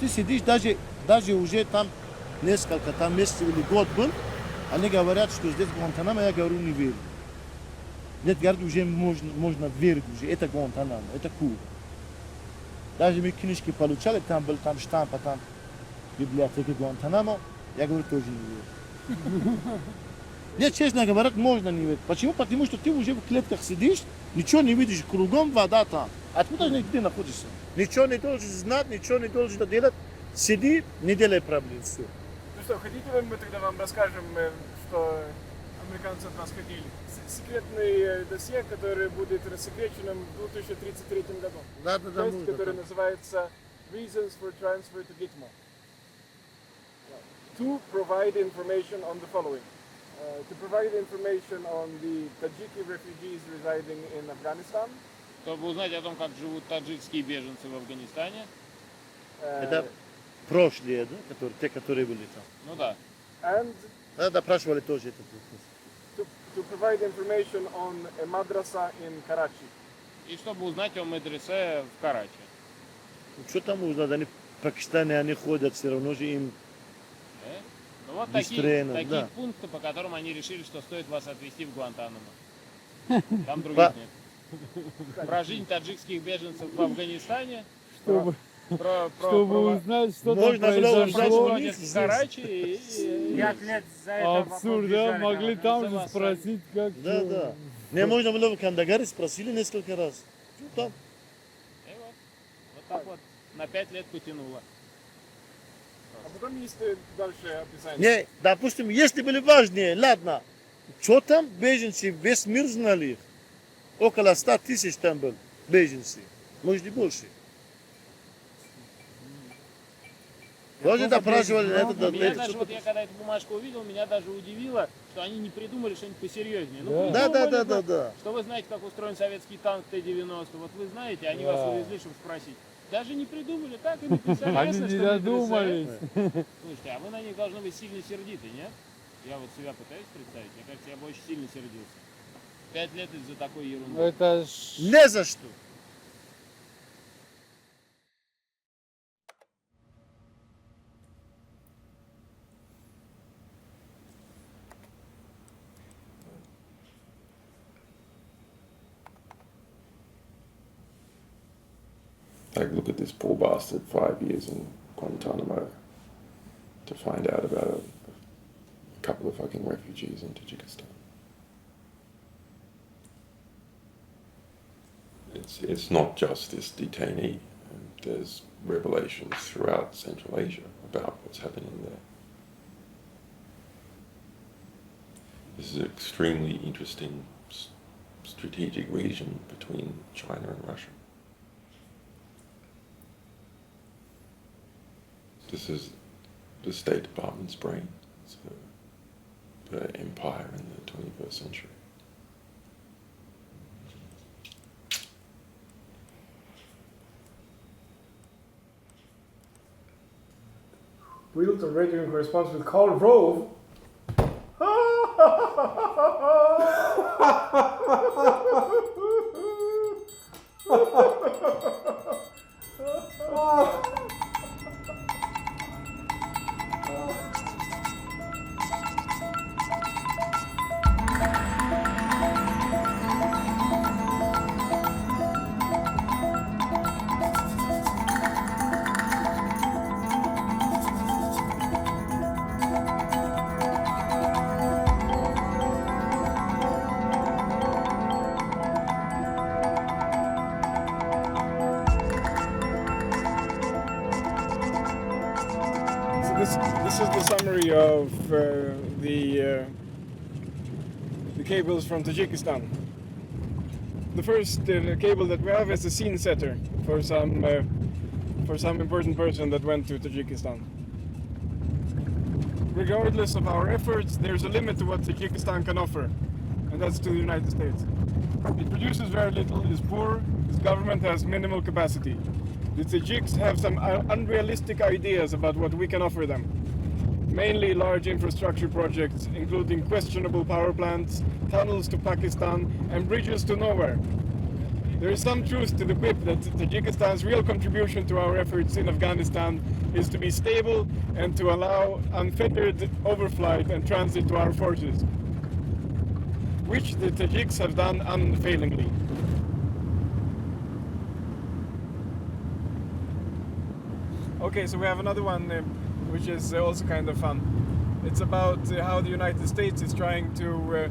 ты сидишь, даже уже там несколько, там месяцев или год был, они говорят, что здесь Гуантанамо, я говорю, не верю. Нет, говорят, уже можно верить, уже это Гуантанамо, это Куба. Даже мы книжки получали, там был там штампа, там библиотека Гуантанамо, я говорю, тоже не верю. Нет, честно говоря, можно не верить. Почему? Потому что ты уже в клетках сидишь, ничего не видишь, кругом вода там. Откуда ты находишься? Ничего не должен знать, ничего не должен делать. Сиди, не делай проблем, все. Ну что, хотите ли мы тогда вам расскажем, что американцы от нас хотели? Секретный досье, который будет рассекреченным в 2033 году. Да, Тест, который называется Reasons for Transfer to Gitmo. To provide information on the following. To provide information on the Tajiki refugees residing in Afghanistan. Чтобы узнать о том, как живут таджикские беженцы в Афганистане. Это прошлые, да? Те, которые были там. Ну да. And Да, допрашивали тоже этот вопрос. To provide information on a madrasa in Karachi. И чтобы узнать о медресе в Карачи. Что там узнать? Они в Пакистане, они ходят, все равно же им... Ну вот такие пункты, по которым они решили, что стоит вас отвезти в Гуантанамо. Там других нет. Про жизнь таджикских беженцев в Афганистане. Чтобы узнать, что там произошло. В Карачи. 5 лет за это. Абсурд, да? Могли там же спросить, как... Да. Мне можно было в Кандагаре, спросили несколько раз. Что там? И вот так вот на 5 лет потянуло. А потом есть дальше описание. Не, допустим, если были важнее, ладно. Что там беженцы, весь мир знали их. Около 100 тысяч там был беженцы. Может и больше. Тоже допрашивали это. Меня даже, вот я когда эту бумажку увидел, меня даже удивило, что они не придумали что-нибудь посерьезнее. Ну, Да. Что вы знаете, как устроен советский танк Т-90, вот вы знаете, они вас увезли, чтобы спросить. Даже не придумали, так и написали. Они не додумались. Слушайте, а вы на них должны быть сильно сердиты, нет? Я вот себя пытаюсь представить, мне кажется, я бы очень сильно сердился. 5 лет из-за такой ерунды. Это ж... Не за что. Like, look at this poor bastard, 5 years in Guantanamo to find out about a couple of fucking refugees in Tadjikistan. It's not just this detainee. There's revelations throughout Central Asia about what's happening there. This is an extremely interesting strategic region between China and Russia. This is the State Department's brain. It's the empire in the 21st century. Real-time radio corresponds with Karl Rove. This is the summary of the cables from Tajikistan. The first cable that we have is a scene setter for some important person that went to Tajikistan. Regardless of our efforts, there's a limit to what Tadjikistan can offer, and that's to the United States. It produces very little, is poor, its government has minimal capacity. The Tajiks have some unrealistic ideas about what we can offer them. Mainly large infrastructure projects, including questionable power plants, tunnels to Pakistan, and bridges to nowhere. There is some truth to the quip that Tajikistan's real contribution to our efforts in Afghanistan is to be stable and to allow unfettered overflight and transit to our forces, which the Tajiks have done unfailingly. Okay, so we have another one which is also kind of fun. It's about how the United States is trying to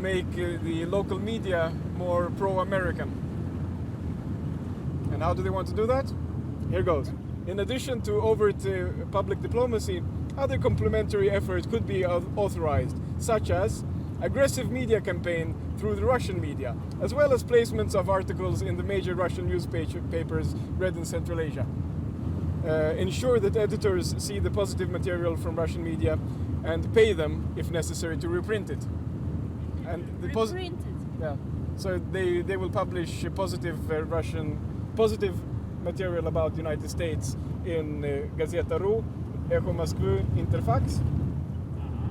make the local media more pro-American. And how do they want to do that? Here goes. In addition to overt public diplomacy, other complementary efforts could be authorized, such as aggressive media campaign through the Russian media, as well as placements of articles in the major Russian newspapers read in Central Asia. Ensure that editors see the positive material from Russian media and pay them, if necessary, to reprint it. And the yeah, so they will publish positive positive material about the United States in Gazeta.ru, Echo Moskvy, Interfax,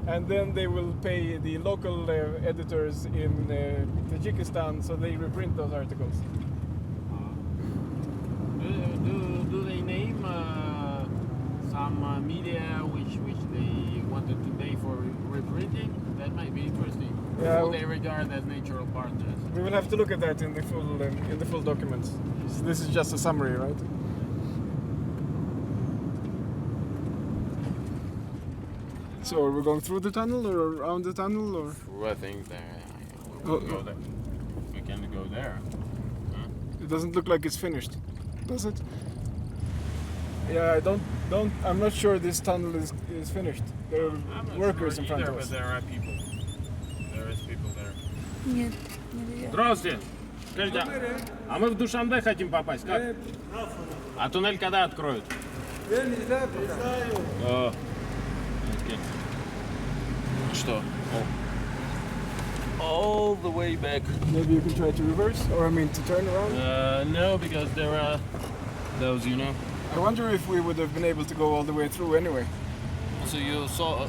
and then they will pay the local editors in Tadjikistan so they reprint those articles. Do they name some media which they wanted to pay for reprinting? That might be interesting. Yeah, Who they regard as natural partners. we will have to look at that in the full documents. So this is just a summary, right? So are we going through the tunnel or around the tunnel or? I think we can go there. It doesn't look like it's finished, does it? Yeah, I'm not sure this tunnel is finished. There are workers in front of us. But there are people. There is people there. Нет, не доверяю. Здравствуйте. Скажите, а мы в Душанбе хотим попасть, как? А туннель когда откроют? Я не знаю пока. Что? All the way back. Maybe you can try to reverse, or I mean to turn around. No, because there are those, you know. I wonder if we would have been able to go all the way through anyway. So you saw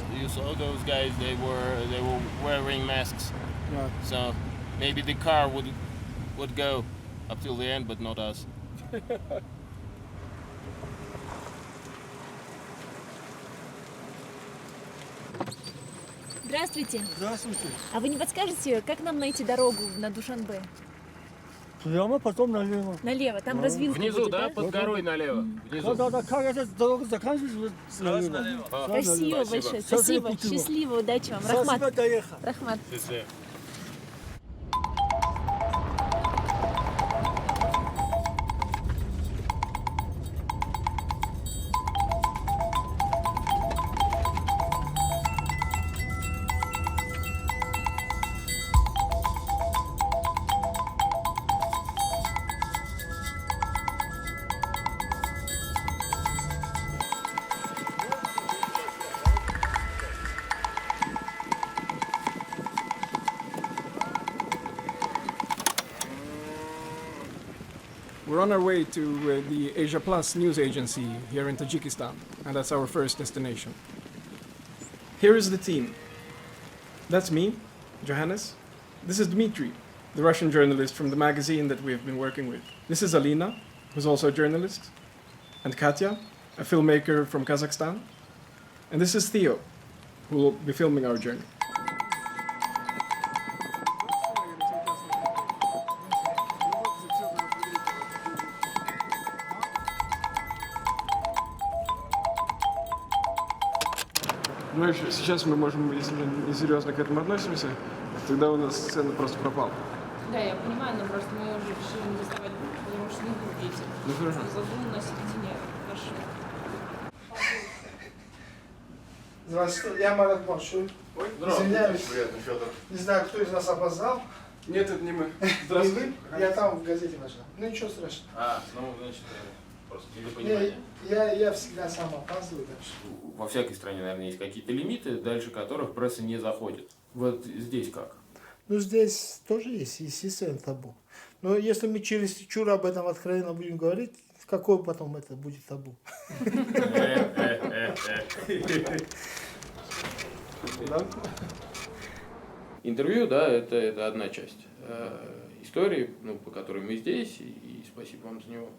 those guys. They were wearing masks. Yeah. So maybe the car would go up till the end, but not us. Здравствуйте. Здравствуйте. А вы не подскажете, как нам найти дорогу на Душанбе? Прямо, потом налево. Налево, там развилка Внизу, будет, да? Под горой налево. Внизу. Да, как эта дорога заканчивается, налево. Спасибо большое, спасибо. Счастливо, удачи вам. Спасибо, Рахмат. доехал. Рахмат. We're on our way to the Asia Plus news agency here in Tajikistan, and that's our first destination. Here is the team. That's me, Johannes. This is Dmitry, the Russian journalist from the magazine that we have been working with. This is Alina, who's also a journalist, and Katya, a filmmaker from Kazakhstan. And this is Theo, who will be filming our journey. Знаешь, сейчас мы можем, если несерьезно к этому относимся, тогда у нас сцена просто пропала. Да, я понимаю, но просто мы уже решили не доставать, потому что не будете. Ну хорошо. Он забыл на середине. Хорошо. Здравствуйте, я Марат Маршуй. Извиняюсь. Приятно, Федор. Не знаю, кто из нас опоздал. Нет, это не мы. Здравствуйте. Я там в газете нашел. Ну ничего страшного. Ну, значит, просто недопонимание. Я всегда сам опаздываю, так что. Во всякой стране, наверное, есть какие-то лимиты, дальше которых пресса не заходит. Вот здесь как? Ну, здесь тоже есть, естественно, табу. Но если мы через чур об этом откровенно будем говорить, какой потом это будет табу? Интервью, да, это одна часть. истории, ну, по которой мы здесь, и спасибо вам за него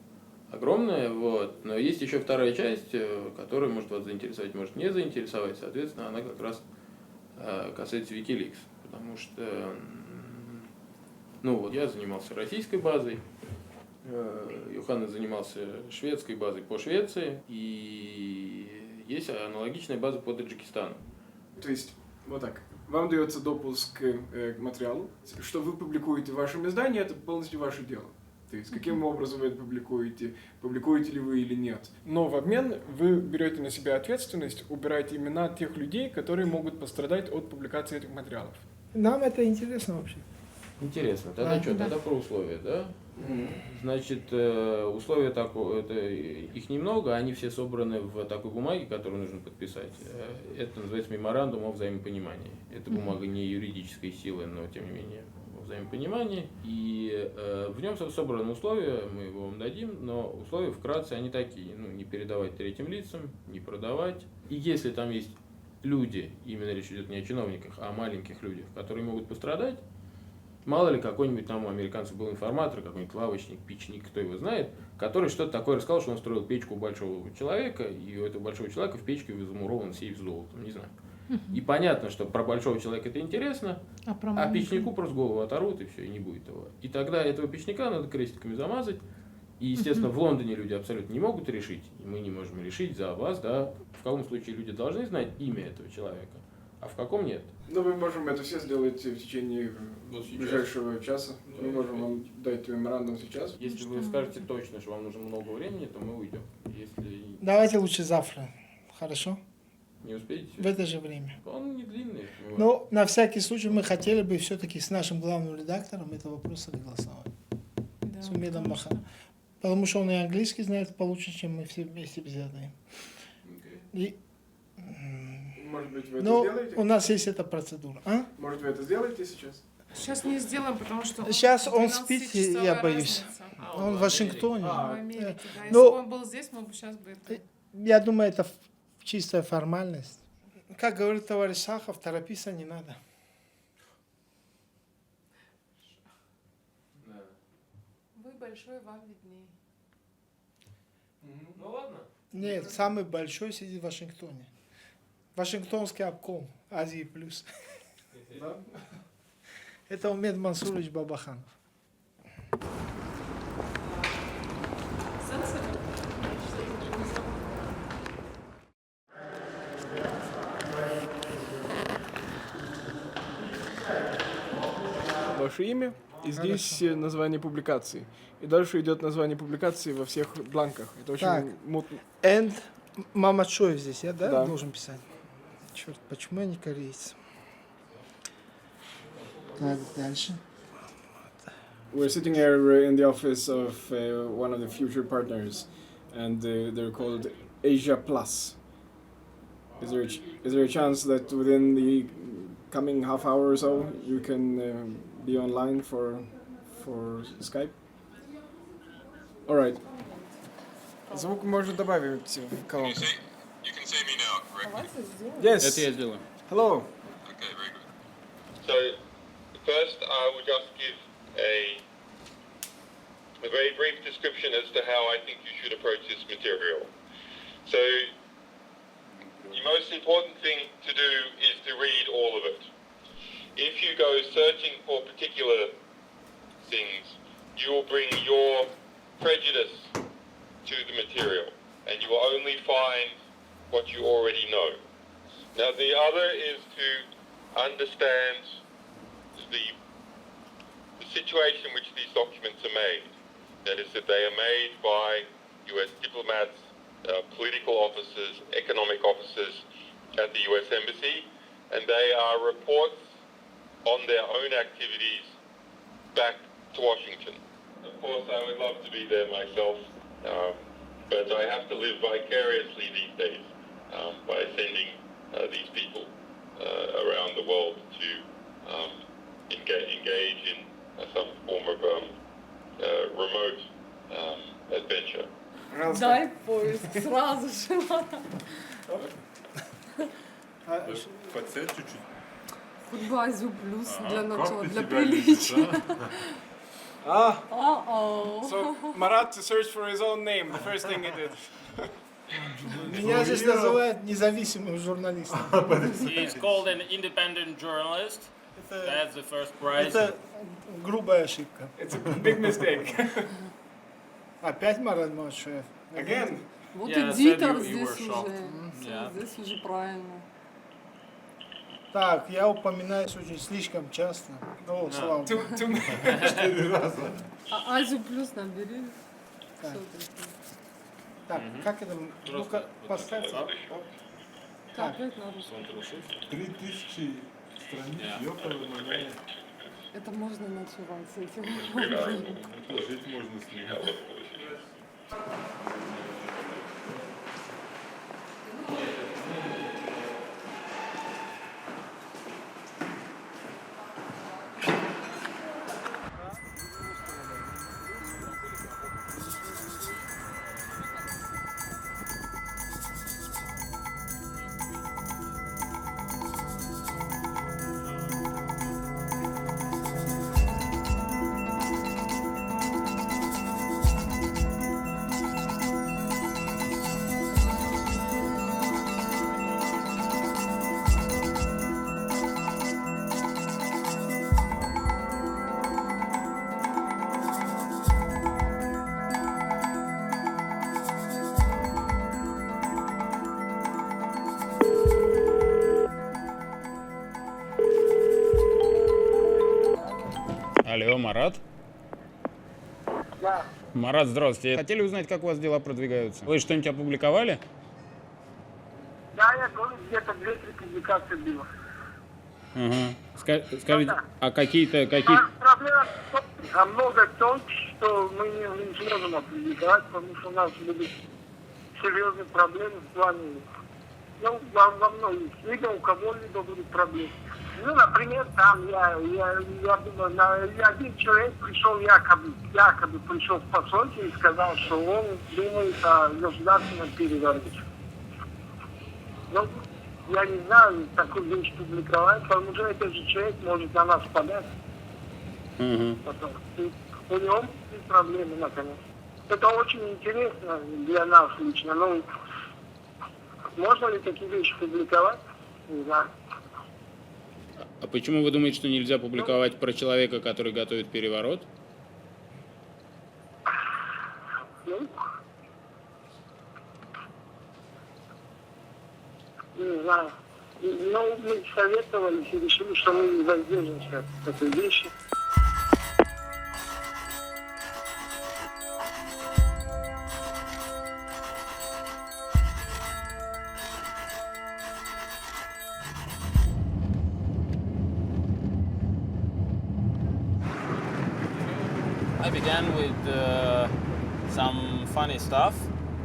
огромное. Вот. Но есть еще вторая часть, которая может вас заинтересовать, может не заинтересовать. Соответственно, она как раз касается Wikileaks. Потому что, ну вот, я занимался российской базой, Johannes занимался шведской базой по Швеции, и есть аналогичная база по Таджикистану. То есть, вот так, вам дается допуск к материалу, что вы публикуете в вашем издании, это полностью ваше дело. То есть, каким образом вы это публикуете ли вы или нет. Но в обмен вы берете на себя ответственность, убираете имена тех людей, которые могут пострадать от публикации этих материалов. Нам это интересно вообще. Интересно. Тогда что? Тогда про условия, да? Значит, условия их немного, они все собраны в такой бумаге, которую нужно подписать. Это называется меморандум о взаимопонимании. Это бумага не юридической силы, но тем не менее о взаимопонимании. И в нем собраны условия, мы его вам дадим, но условия вкратце они такие. Ну, не передавать третьим лицам, не продавать. И если там есть люди, именно речь идет не о чиновниках, а о маленьких людях, которые могут пострадать, мало ли какой-нибудь там у американцев был информатор, какой-нибудь лавочник, печник, кто его знает, который что-то такое рассказал, что он строил печку у большого человека, и у этого большого человека в печке замурован сейф с золотом, не знаю. И понятно, что про большого человека это интересно, а печнику просто голову оторвут и все, и не будет его. И тогда этого печника надо крестиками замазать. И, естественно, в Лондоне люди абсолютно не могут решить, и мы не можем решить за вас, да, в каком случае люди должны знать имя этого человека, а в каком нет. Ну, мы можем это все сделать в течение ближайшего часа. Мы можем вам дать меморандум сейчас. Если вы скажете точно, что вам нужно много времени, то мы уйдем. Если Давайте лучше завтра. Хорошо? не успеете? В это же время. Он не длинный. Но на всякий случай мы хотели бы все-таки с нашим главным редактором это вопрос согласовать. Да, С Умедом Маханом. Потому что он и английский знает получше, чем мы все вместе взятые. И, может быть, вы это но сделаете? у нас есть эта процедура. А? Может, вы это сделаете сейчас? Сейчас не сделаем, потому что... Сейчас он 12 спит, часовая я боюсь. разница. Он в Вашингтоне. В Америке, да. Если Но- бы он был здесь, мы бы сейчас бы это... Я думаю, это чистая формальность. Как говорит товарищ Сахов, торопиться не надо. Вы большой, вам виднее. Ну ладно. Нет, самый большой сидит в Вашингтоне. Вашингтонский обком, Азии плюс. Это Умед Мансурович Бабаханов. Ваше имя и здесь название публикации. И дальше идет название публикации во всех бланках. Это очень Так. мутно. And Мамачоев здесь, я Да. должен писать? Черт, почему я не кореец? Так, дальше. We're sitting here in the office of one of the future partners, and they're called Asia Plus. Is there a chance that within the coming half hour or so you can be online for Skype? All right. Звук можно добавить в колонку. You can see me now, correct? Yes. Это я сделаю. Hello. Okay, very good. So, first I will just give a very brief description as to how I think you should approach this material. So, the most important thing to do is to read all of it. If you go searching for particular things, you will bring your prejudice to the material, and you will only find what you already know. Now, the other is to understand the situation in which these documents are made. That is, that they are made by US diplomats, political officers, economic officers at the US Embassy, and they are reports on their own activities back to Washington. Of course, I would love to be there myself, but I have to live vicariously these days by sending these people around the world to engage in some form of remote adventure. Дай поиск, сразу же. Подсядь чуть-чуть. Футбол Азию плюс для начала, для приличия. So Marat searched for his own name, the first thing he did. Меня здесь называют независимым журналистом. He is called an independent journalist. That's the first prize. Это грубая ошибка. It's a big mistake. Опять Марат Машев. Again. Вот Yeah, эдитор said you здесь were shocked. уже. Yeah. Здесь уже правильно. Так, я упоминаюсь очень слишком часто. О, слава богу. 4 раза. А Азию плюс набери. Так. Всё такое. Так, как это? Ну-ка, поставь. Так, опять на русском. 3000 страниц, ёпта, моя. Это можно ночевать с этим. Жить можно с ним. Алло, Марат? Да. Марат, здравствуйте. Хотели узнать, как у вас дела продвигаются? Вы что-нибудь опубликовали? Да, я говорю, где-то 2-3 публикации было. Ага. Скажите, а какие-то... Проблема много в том, что мы не сможем опубликовать, потому что у нас будут серьезные проблемы в плане, ну, во многих видах у кого-либо будут проблемы. Ну, например, там я думаю, один человек пришел якобы пришел в посольство и сказал, что он думает о государственном перевороте. Ну, я не знаю, такую вещь публиковать, потому что этот же человек может на нас подать. Потом. И у него есть проблемы, наконец. Это очень интересно для нас лично, но можно ли такие вещи публиковать? Не знаю. А почему вы думаете, что нельзя публиковать про человека, который готовит переворот? Ну, не знаю. Но мы советовались и решили, что мы воздержимся от этой вещи. I began with some funny stuff.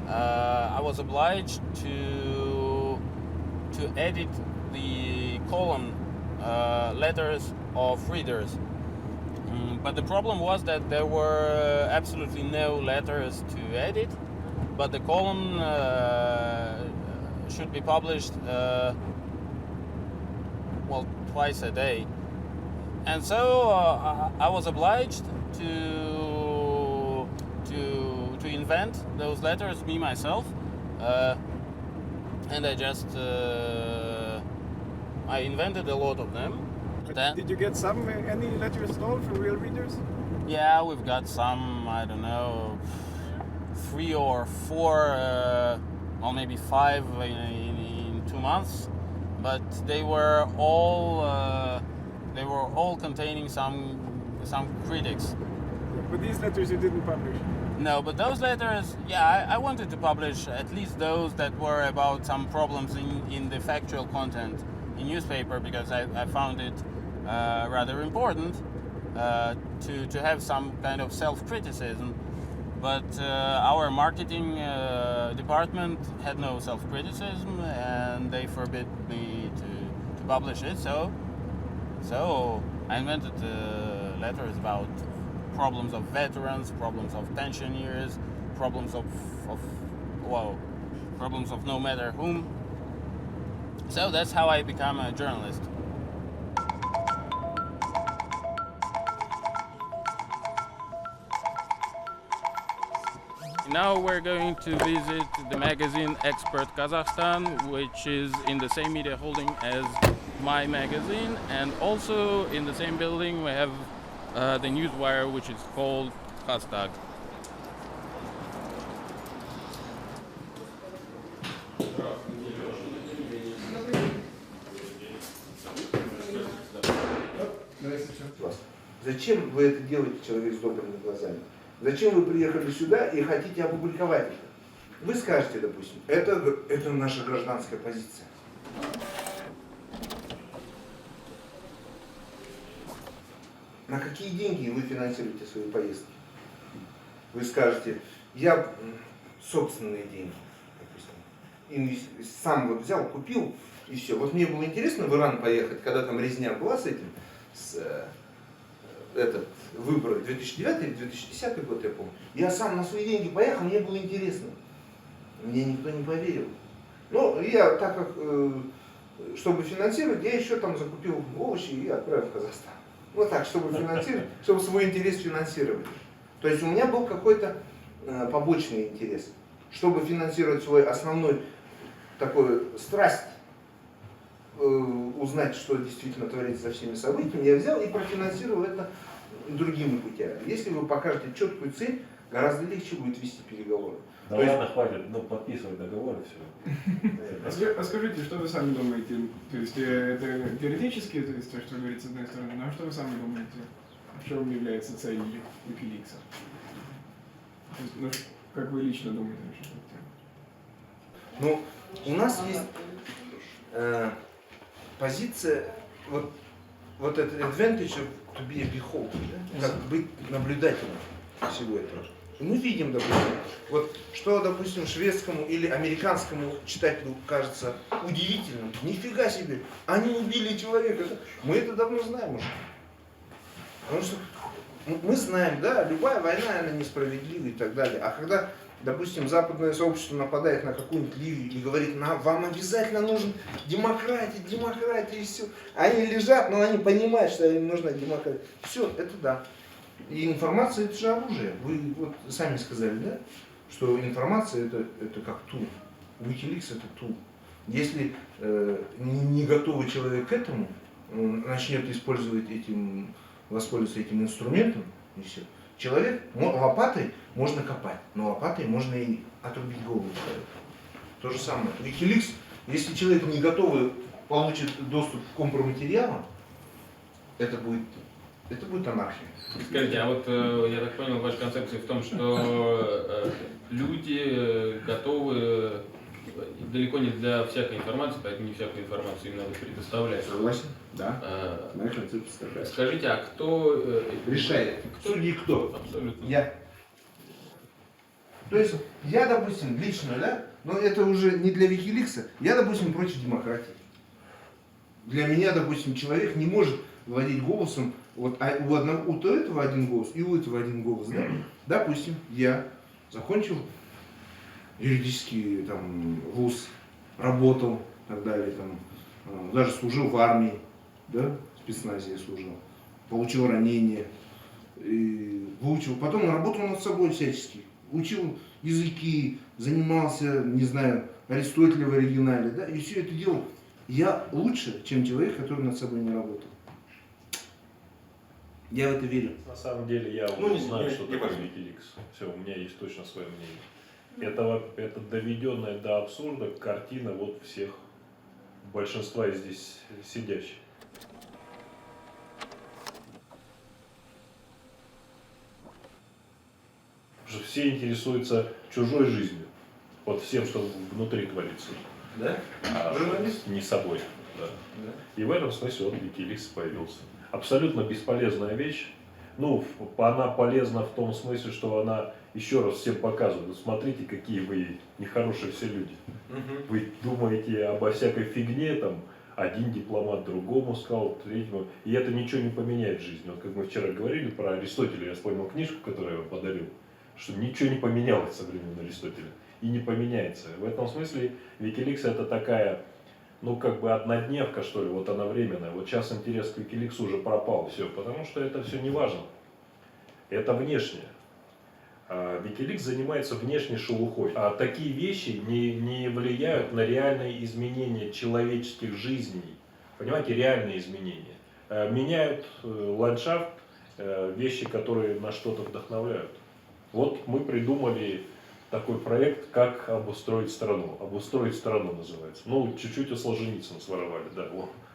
I was obliged to edit the column letters of readers. But the problem was that there were absolutely no letters to edit, but the column should be published well, twice a day. And so I was obliged to invent those letters me myself, and I just I invented a lot of them. Did you get any letters at all from real readers? Yeah, we've got some, I don't know, 3 or 4, or maybe 5 in 2 months, but they were all containing some critics. But these letters you didn't publish? No, but those letters, yeah, I wanted to publish at least those that were about some problems in the factual content in newspaper, because I found it rather important to have some kind of self-criticism. But our marketing department had no self-criticism, and they forbid me to publish it. So I invented letters about problems of veterans, problems of pensioners, problems of problems of no matter whom. So that's how I became a journalist. Now we're going to visit the magazine Expert Kazakhstan, which is in the same media holding as my magazine, and also in the same building we have the newswire, which is called Hashtag. Зачем вы это делаете, человек с добрыми глазами? Зачем вы приехали сюда и хотите опубликовать это? Вы скажете, допустим, это наша гражданская позиция. На какие деньги вы финансируете свои поездки? Вы скажете, я собственные деньги, допустим, сам вот взял, купил и все. Вот мне было интересно в Иран поехать, когда там резня была с этим, выборы 2009 или 2010 год, я помню. Я сам на свои деньги поехал, мне было интересно. Мне никто не поверил. Но я, так как, чтобы финансировать, я еще там закупил овощи и отправил в Казахстан. Вот так, чтобы финансировать, чтобы свой интерес финансировать. То есть у меня был какой-то побочный интерес. Чтобы финансировать свой основной такой страсть, узнать, что действительно творится со всеми событиями, я взял и профинансировал это другими путями. Если вы покажете четкую цель, гораздо легче будет вести переговоры. Да ладно, хватит, подписывай договор и все. А скажите, что вы сами думаете? То есть это теоретически, то есть то, что говорится с одной стороны, но что вы сами думаете? В чем является целью Wikileaks? Ну, как вы лично думаете насчет этого? Ну, у нас есть позиция, вот этот advantage to be a beholder, да? Как быть наблюдателем всего этого. И мы видим, допустим, вот что, допустим, шведскому или американскому читателю кажется удивительным. Нифига себе, они убили человека. Мы это давно знаем уже. Потому что мы знаем, да, любая война, она несправедлива и так далее. А когда, допустим, западное сообщество нападает на какую-нибудь Ливию и говорит, вам обязательно нужен демократия и все. Они лежат, но они понимают, что им нужна демократия. Все, это да. И информация это же оружие. Вы вот сами сказали, да, что информация это как тул. Wikileaks это тул. Если не готовый человек к этому, начнет воспользоваться этим инструментом, и все. Человек лопатой можно копать, но лопатой можно и отрубить голову человека. То же самое. Wikileaks, если человек не готовый получит доступ к компроматериалам, это будет анархия. Скажите, а вот я так понял, ваша концепция в том, что люди готовы далеко не для всякой информации, поэтому не всякую информацию им надо предоставлять. Согласен? Да. Моя концепция такая. Скажите, а кто решает? Судьи кто? Абсолютно. Я. То есть я, допустим, лично, да, но это уже не для Wikileaks, я, допустим, против демократии. Для меня, допустим, человек не может владеть голосом, вот у этого один голос и у этого один голос, да? Допустим, я закончил юридический вуз, работал и так далее, даже служил в армии, да, в спецназе я служил, получил ранение, выучил, потом работал над собой всячески, учил языки, занимался, не знаю, Аристотеля в оригинале, да, и все это делал. Я лучше, чем человек, который над собой не работал. Я в это верю. На самом деле я уже знаю, что такое Wikileaks. Все, у меня есть точно свое мнение. Это доведенная до абсурда картина вот всех, большинства из здесь сидящих. Потому что все интересуются чужой жизнью, вот всем, что внутри творится. Да? А не собой. Да. Да. И в этом смысле вот Wikileaks появился. Абсолютно бесполезная вещь. Ну, она полезна в том смысле, что она еще раз всем показывает. Смотрите, какие вы нехорошие все люди. Вы думаете обо всякой фигне, там, один дипломат другому сказал, третьему, и это ничего не поменяет в жизни. Вот как мы вчера говорили про Аристотеля, я вспомнил книжку, которую я вам подарил, что ничего не поменялось со времен Аристотеля. И не поменяется. В этом смысле Wikileaks это такая, ну как бы однодневка, что ли, вот она временная. Вот сейчас интерес к Wikileaks уже пропал, все, потому что это все не важно. Это внешнее. Wikileaks занимается внешней шелухой. А такие вещи не влияют на реальные изменения человеческих жизней. Понимаете, реальные изменения. Меняют ландшафт, вещи, которые на что-то вдохновляют. Вот мы придумали такой проект, как обустроить страну. Обустроить страну называется. Ну, чуть-чуть у Солженицына своровали, да,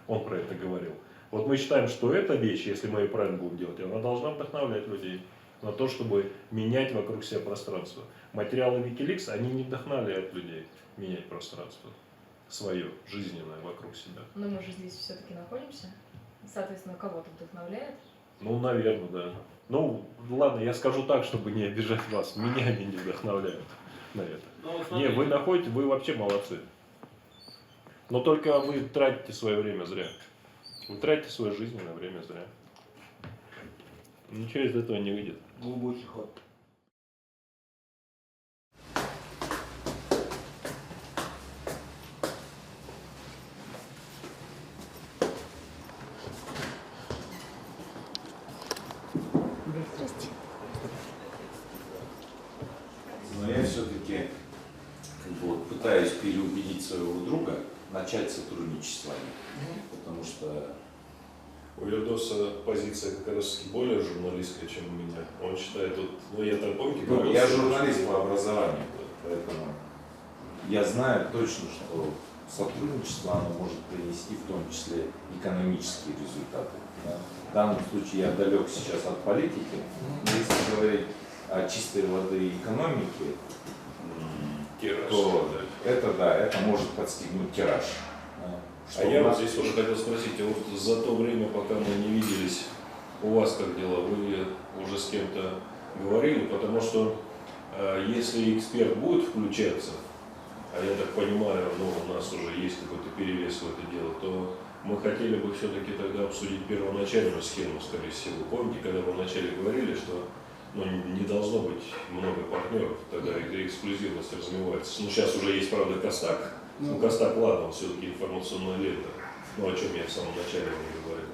он про это говорил. Вот мы считаем, что эта вещь, если мы ее правильно будем делать, она должна вдохновлять людей на то, чтобы менять вокруг себя пространство. Материалы Wikileaks, они не вдохновляют людей менять пространство свое, жизненное вокруг себя. Но мы же здесь все-таки находимся. Соответственно, кого-то вдохновляет. Ну, наверное, да. Ну, ладно, я скажу так, чтобы не обижать вас. Меня они не вдохновляют на это. Ну, не, вы находите, вы вообще молодцы. Но только вы тратите свое время зря. Вы тратите свое жизненное время зря. Ничего из этого не выйдет. Глубокий ход. Здрасте. Но я все-таки пытаюсь переубедить своего друга начать сотрудничество с вами, потому что у Вердоса позиция как раз более журналистская, чем у меня. Он считает, вот, ну я там помните, ну, я журналист по образованию, поэтому я знаю точно, что сотрудничество оно может принести в том числе экономические результаты. Да? В данном случае я далек сейчас от политики, но если говорить о чистой воды экономике, тираж, то это может подстегнуть тираж. А я вот здесь тоже хотел спросить, вот за то время, пока мы не виделись, у вас как дела? Вы уже с кем-то говорили? Потому что если эксперт будет включаться, а я так понимаю, ну, у нас уже есть какой-то перевес в это дело, то мы хотели бы все-таки тогда обсудить первоначальную схему, скорее всего. Помните, когда мы вначале говорили, что ну, не должно быть много партнеров, тогда эксклюзивность размывается. Ну, сейчас уже есть, правда, Костак. Ну, Костак, ладно, он все-таки информационная лента. Ну, о чем я в самом начале вам говорил.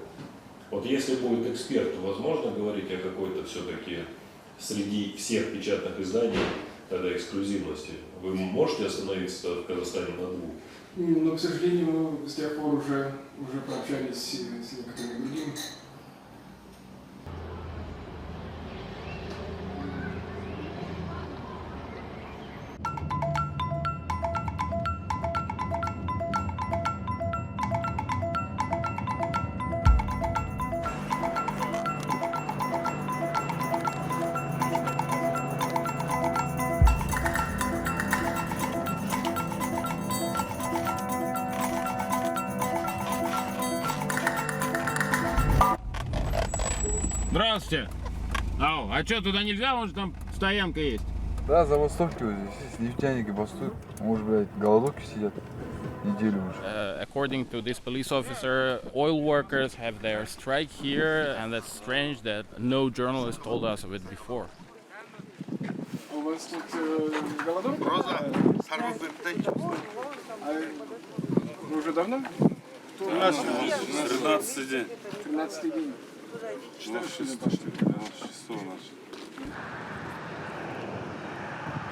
Вот если будет эксперт, то возможно говорить о какой-то все-таки среди всех печатных изданий тогда эксклюзивности. Вы можете остановиться в Казахстане на двух? Но, к сожалению, мы с тех пор уже пообщались с некоторыми другими. Здравствуйте. А что, туда нельзя? Может, там стоянка есть? Да, забастовки вот здесь. Нефтяники бастуют. Может, блядь, голодовки сидят неделю уже. According to this police officer, oil workers have their strike here, and that's strange that no journalist told us of it before. У вас тут голодовка? Вы уже давно? 13 день. 13 день. 14 часов начали.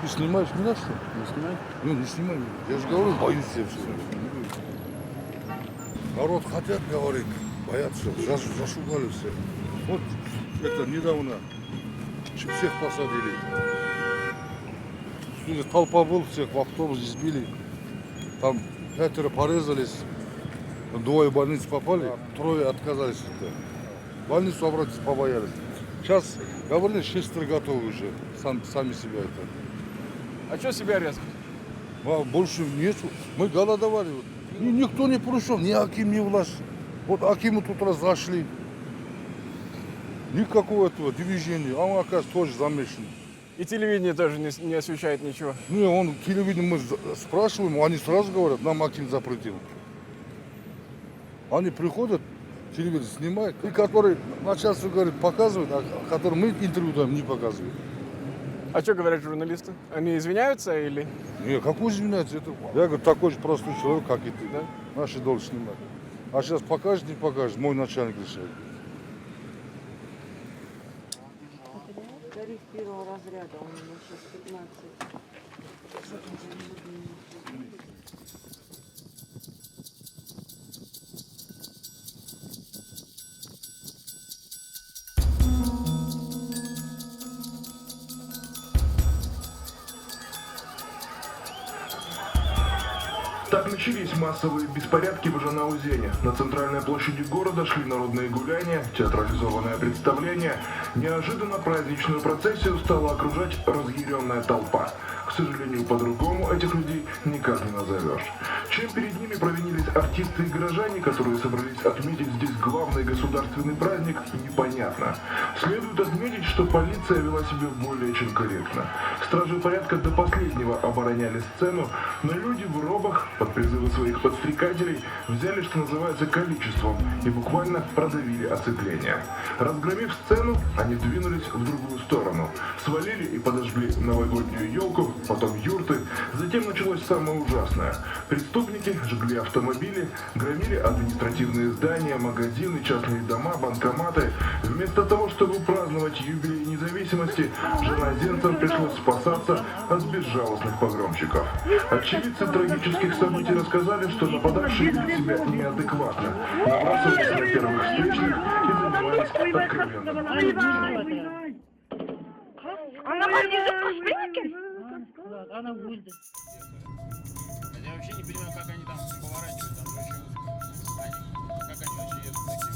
Ты снимаешь меня, что ли? Не снимай. Ну, не снимай меня. Я же говорю, боюсь я все. Народ хотят говорить, боятся, зашугали все. Вот это недавно всех посадили. Толпа был, всех в автобус сбили. Там 5 порезались, 2 в больницу попали, 3 отказались. В больницу обратиться побоялись. Сейчас говорили, 6 готовы уже, сами себя это. А что себя резать? Больше нечего. Мы голодовали. Никто не пришел, ни Аким, ни власть. Вот Акиму тут раз зашли. Никакого этого движения. А он, оказывается, тоже замешан. И телевидение тоже не освещает ничего? Не, он телевидение мы спрашиваем, они сразу говорят, нам Аким запретил. Они приходят, телевизор снимают, и который начальство говорит, показывает, а который мы интервью даем, не показывают. А что говорят журналисты? Они извиняются или? Не, какой извиняться? Это... Я говорю, такой же простой человек, как и ты, да? Наши должны снимать. А сейчас покажет, не покажет, мой начальник решает. тариф первого разряда, у меня сейчас 15. Так начались массовые беспорядки в Жанаузене. На центральной площади города шли народные гуляния, театрализованное представление. Неожиданно праздничную процессию стала окружать разъяренная толпа. К сожалению, по-другому этих людей никак не назовешь. Чем перед ними провинились артисты и горожане, которые собрались отметить здесь главный государственный праздник, непонятно. Следует отметить, что полиция вела себя более чем корректно. Стражи порядка до последнего обороняли сцену, но люди в робах под призывы своих подстрекателей взяли, что называется, количеством и буквально продавили оцепление. Разгромив сцену, они двинулись в другую сторону. Свалили и подожгли новогоднюю елку, потом юрты. Затем началось самое ужасное. Преступники жгли автомобили, громили административные здания, магазины, частные дома, банкоматы. Вместо того, чтобы праздновать юбилей независимости, жанаозенцам пришлось спасаться от безжалостных погромщиков. Очевидцы трагических событий рассказали, что нападавшие вели себя неадекватно, набрасывались на первых встречных и занимались откровенным. Она выйдет. Я вообще не понимаю, как они там поворачивают, там же еще как они вообще едут такие.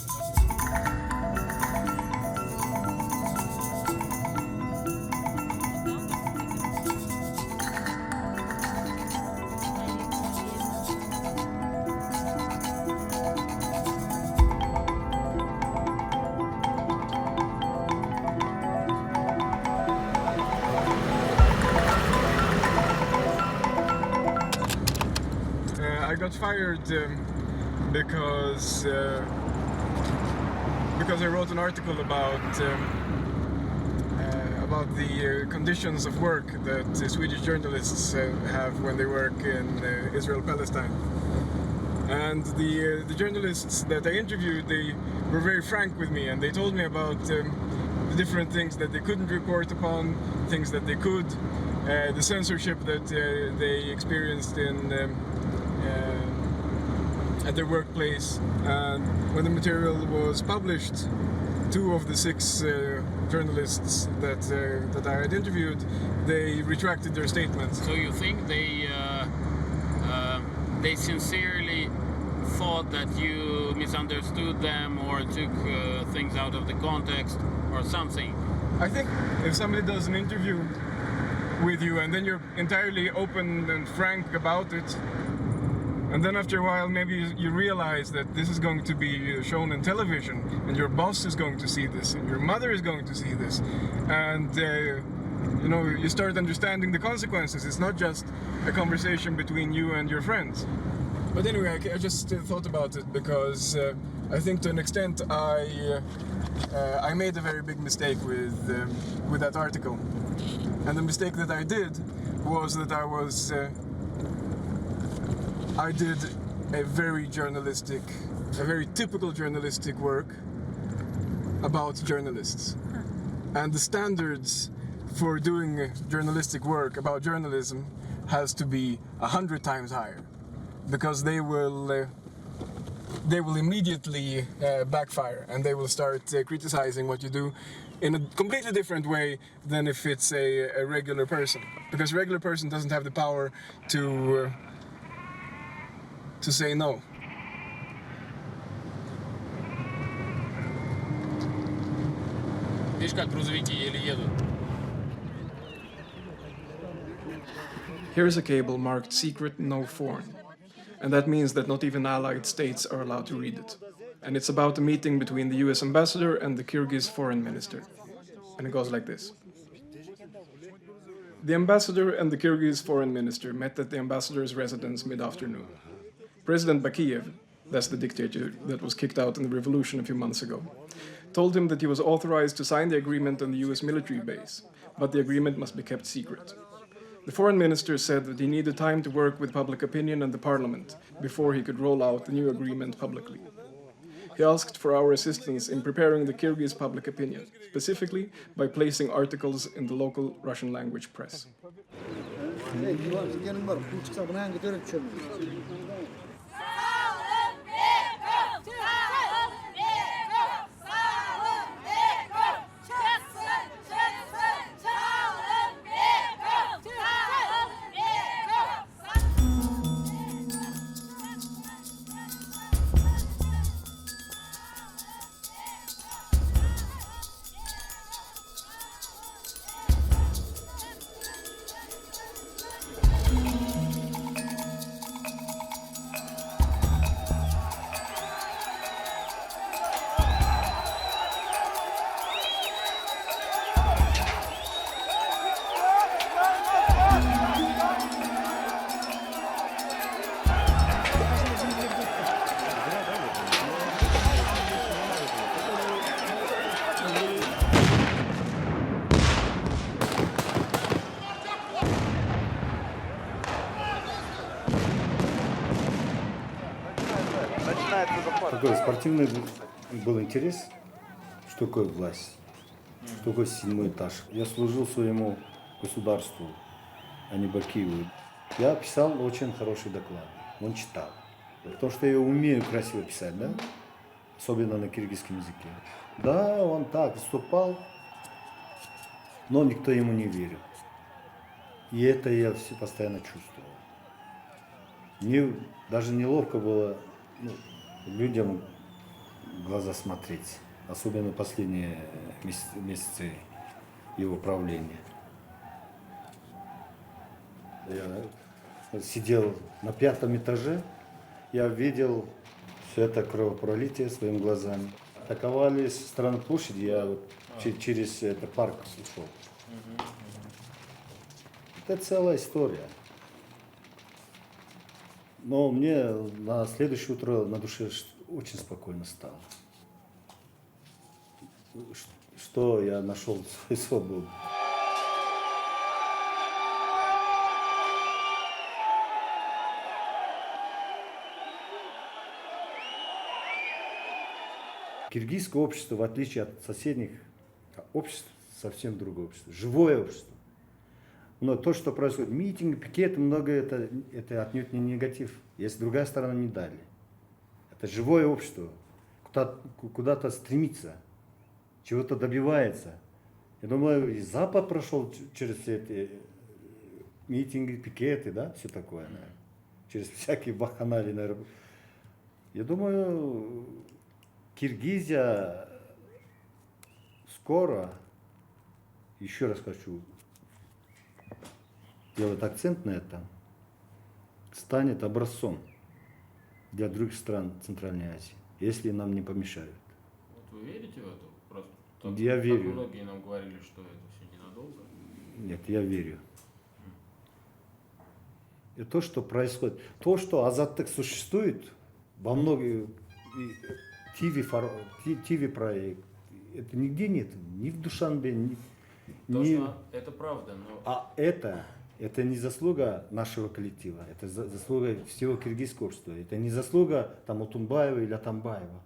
I got fired because I wrote an article about the conditions of work that Swedish journalists have when they work in Israel-Palestine. And the journalists that I interviewed, they were very frank with me, and they told me about the different things that they couldn't report upon, things that they could, the censorship that they experienced at their workplace. And when the material was published, 2 of the 6 journalists that I had interviewed, they retracted their statements. So you think they sincerely thought that you misunderstood them or took things out of the context or something? I think if somebody does an interview with you and then you're entirely open and frank about it, and then after a while maybe you realize that this is going to be shown in television and your boss is going to see this and your mother is going to see this, and you start understanding the consequences. It's not just a conversation between you and your friends. But anyway, I just thought about it because I think to an extent I made a very big mistake with that article. And the mistake that I did was that I did a very typical journalistic work about journalists. And the standards for doing journalistic work about journalism has to be 100 times higher, because they will immediately backfire, and they will start criticizing what you do in a completely different way than if it's a regular person, because a regular person doesn't have the power to say no. Видишь, как грузовики еле едут. Here's a cable marked secret, no foreign. And that means that not even allied states are allowed to read it. And it's about a meeting between the US ambassador and the Kyrgyz foreign minister. And it goes like this. The ambassador and the Kyrgyz foreign minister met at the ambassador's residence mid-afternoon. President Bakiyev, that's the dictator that was kicked out in the revolution a few months ago, told him that he was authorized to sign the agreement on the US military base, but the agreement must be kept secret. The foreign minister said that he needed time to work with public opinion and the parliament before he could roll out the new agreement publicly. he asked for our assistance in preparing the Kyrgyz public opinion, specifically by placing articles in the local Russian language press. Такой спортивный был интерес, что такое власть, что такое седьмой этаж. Я служил своему государству, а не Бакиеву. Я писал очень хороший доклад, он читал. Потому что я умею красиво писать, да? Особенно на киргизском языке. Да, он так выступал, но никто ему не верил. И это я все постоянно чувствовал. Мне даже неловко было людям в глаза смотреть, особенно последние месяцы его правления. Я сидел на 5-м этаже, я видел все это кровопролитие своими глазами. Атаковали со стороны площади, я вот через этот парк ушел. Это целая история. Но мне на следующее утро на душе очень спокойно стало. Что я нашел свою свободу. Киргизское общество, в отличие от соседних обществ, совсем другое общество. Живое общество. Но то, что происходит, митинги, пикеты, многое это отнюдь не негатив. Есть другая сторона медали. Это живое общество, куда-то стремится, чего-то добивается. Я думаю, и Запад прошел через все эти митинги, пикеты, да, все такое, наверное. Через всякие баханалии, наверное. Я думаю, Киргизия скоро, еще раз хочу делать акцент на это, станет образцом для других стран Центральной Азии, если нам не помешают. Вот вы верите в это? Просто Я верю. Многие нам говорили, что это все ненадолго. Нет, я верю. И то, что происходит, то, что Азаттык существует во многих ТВ-проект, это нигде нет, ни в Душанбе, Это правда, но... А это не заслуга нашего коллектива, это заслуга всего киргизского общества, это не заслуга там Утунбаева или Атамбаева.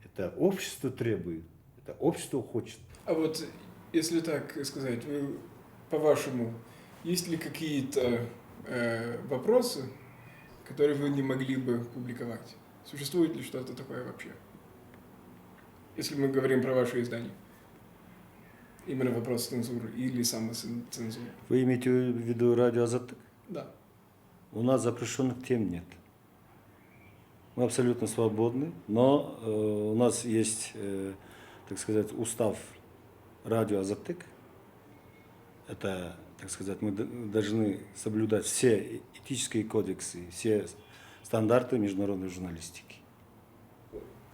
Это общество требует, это общество хочет. А вот, если так сказать, по-вашему, есть ли какие-то вопросы, которые вы не могли бы публиковать? Существует ли что-то такое вообще? Если мы говорим про ваше издание. Именно вопрос цензуры или самоцензуры. Вы имеете в виду радио Азаттык? Да. У нас запрещенных тем нет. Мы абсолютно свободны, но у нас есть, так сказать, устав радио Азаттык. Это, так сказать, мы должны соблюдать все этические кодексы, все стандарты международной журналистики.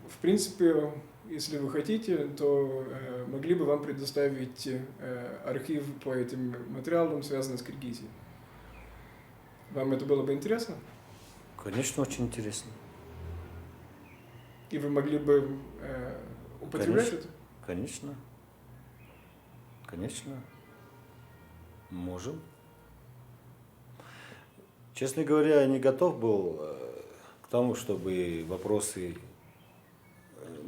В принципе, если вы хотите, то могли бы вам предоставить архив по этим материалам, связанным с Киргизией. Вам это было бы интересно? Конечно, очень интересно. И вы могли бы употреблять это? Конечно. Конечно. Можем. Честно говоря, я не готов был к тому, чтобы вопросы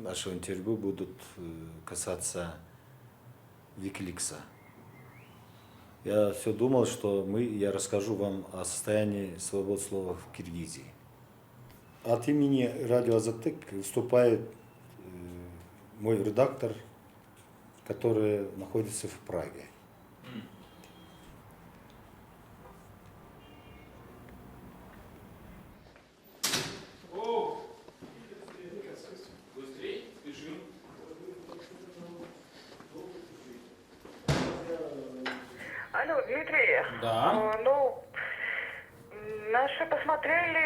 нашего интервью будут касаться Wikileaks. Я все думал, что я расскажу вам о состоянии свободы слова в Киргизии. От имени радио Азатык выступает мой редактор, который находится в Праге. Алло, Дмитрий. Да. Наши посмотрели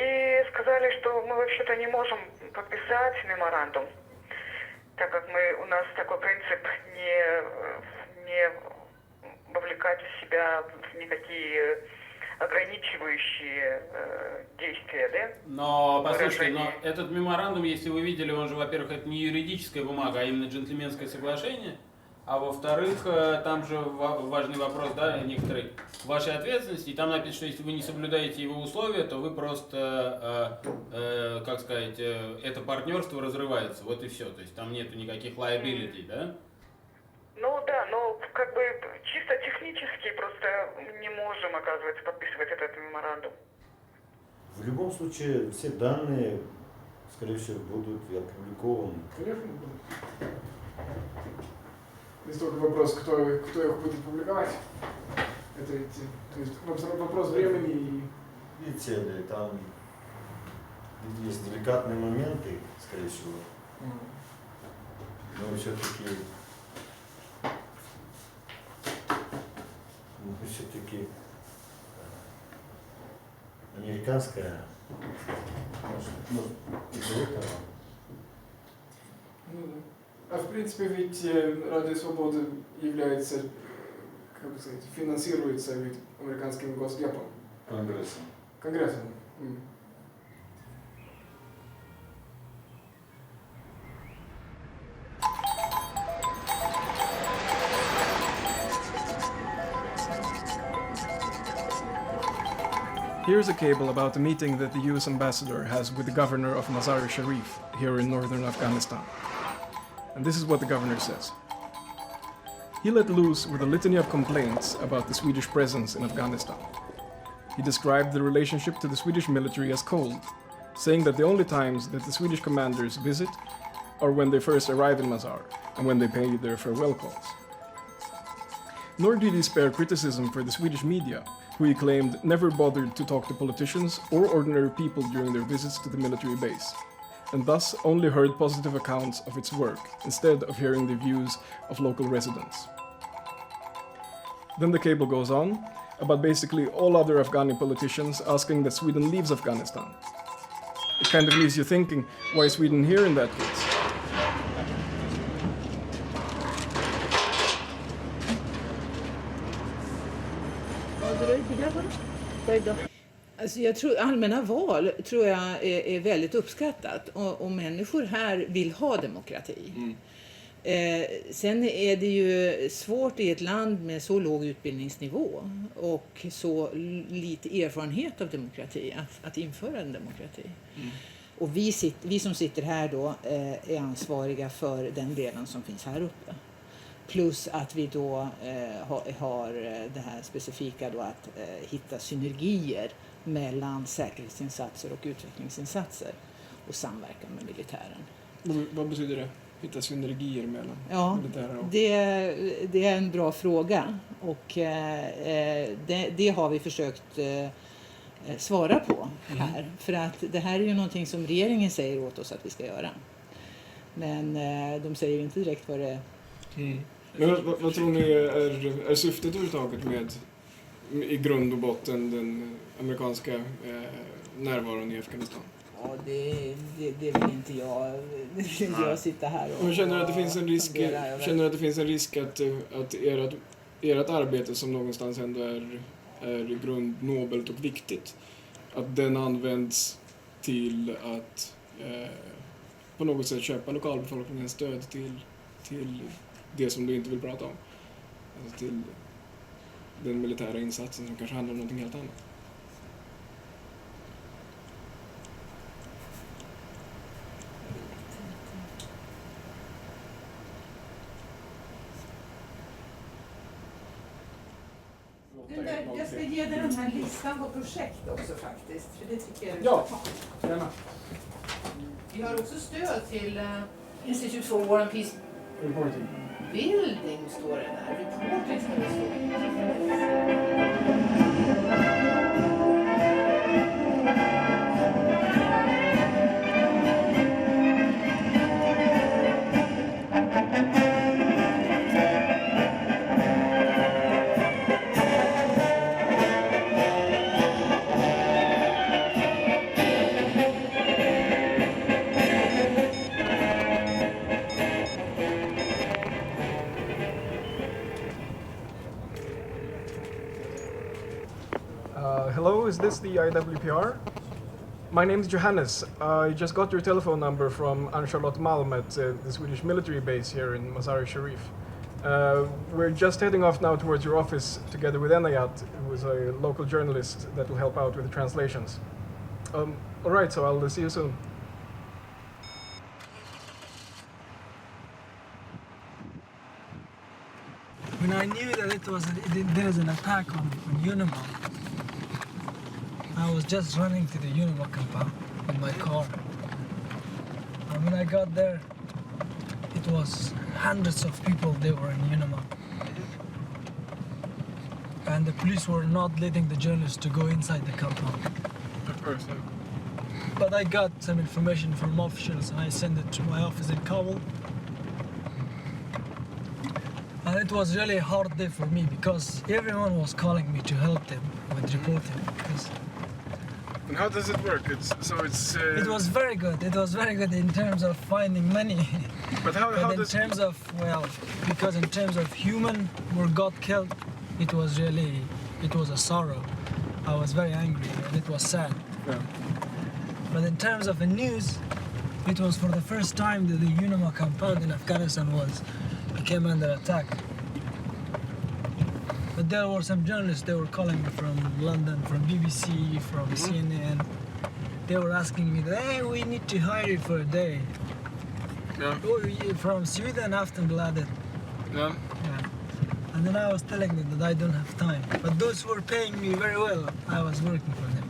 и сказали, что мы вообще-то не можем подписать меморандум, так как у нас такой принцип не вовлекать в себя в никакие ограничивающие действия, да? Но, послушайте, но этот меморандум, если вы видели, он же, во-первых, это не юридическая бумага, а именно джентльменское соглашение. А во-вторых, там же важный вопрос, да, некоторой вашей ответственности. И там написано, что если вы не соблюдаете его условия, то вы просто, как сказать, это партнерство разрывается. Вот и все. То есть там нету никаких liability, да? Ну да, но как бы чисто технически просто не можем, оказывается, подписывать этот меморандум. В любом случае, все данные, скорее всего, будут опубликованы. Конечно, будут. Здесь только вопрос, кто их будет публиковать. Это ведь, то есть вопрос времени и... Видите, там есть деликатные моменты, скорее всего. Но все-таки американская, может, из-за этого. Ну да. А в принципе ведь Радио Свободы является, как бы сказать, финансируется ведь американским госдепом. Конгрессом. Here's a cable about a meeting that the US ambassador has with the governor of Mazar-e-Sharif here in northern Afghanistan. And this is what the governor says. He let loose with a litany of complaints about the Swedish presence in Afghanistan. He described the relationship to the Swedish military as cold, saying that the only times that the Swedish commanders visit are when they first arrive in Mazar and when they pay their farewell calls. Nor did he spare criticism for the Swedish media, who he claimed never bothered to talk to politicians or ordinary people during their visits to the military base, and thus only heard positive accounts of its work, instead of hearing the views of local residents. Then the cable goes on about basically all other Afghani politicians asking that Sweden leaves Afghanistan. It kind of leaves you thinking, why Sweden here in that case? Alltså jag tror allmänna val tror jag är väldigt uppskattat och människor här vill ha demokrati. Sen är det ju svårt i ett land med så låg utbildningsnivå och så lite erfarenhet av demokrati att införa en demokrati. Och vi som sitter här då är ansvariga för den delen som finns här uppe. Plus att vi då har det här specifika då att hitta synergier mellan säkerhetsinsatser och utvecklingsinsatser och samverkan med militären. Vad betyder det? Hitta synergier mellan militären och... Det är en bra fråga och det har vi försökt svara på här. För att det här är ju någonting som regeringen säger åt oss att vi ska göra. Men de säger inte direkt vad det är. Men vad tror ni är syftet överhuvudtaget med i grund och botten den amerikanska närvaron i Afghanistan? Ja, det vill inte jag sitta här och... Men känner att det finns en risk att ert arbete som någonstans ändå är i grund nobelt och viktigt, att den används till att på något sätt köpa lokalbefolkningens stöd till det som du inte vill prata om. Alltså till den militära insatsen som kanske handlar om någonting helt annat. Jag ska ge dig den här listan på projekt också faktiskt, för det tycker jag du Ja, ska ta. gärna. Vi har också stöd till Institute for War and Peace Reporting. Building står det där. Reporting ska det stå. Hello, is this the IWPR? My name is Johannes. I just got your telephone number from Ann-Charlotte Malm at the Swedish military base here in Mazar-i-Sharif. We're just heading off now towards your office together with Enayat, who is a local journalist that will help out with the translations. All right, so I'll see you soon. When I knew that there was an attack on Unima, I was just running to the Unima compound in my car. And when I got there, it was hundreds of people. They were in Unima. And the police were not letting the journalists to go inside the compound. Of course, yeah. But I got some information from officials and I sent it to my office in Kabul. And it was really a hard day for me because everyone was calling me to help them with reporting. And how does it work? It was very good. It was very good in terms of finding money. But how in does... terms of, well, because in terms of human who got killed, it was a sorrow. I was very angry and it was sad. Yeah. But in terms of the news, it was for the first time that the Unima compound in Afghanistan became under attack. But there were some journalists, they were calling me from London, from BBC, from CNN. They were asking me, hey, we need to hire you for a day. Yeah. Oh, from Sweden, Aftonbladet. Yeah. Yeah. And then I was telling them that I don't have time. But those who were paying me very well, I was working for them.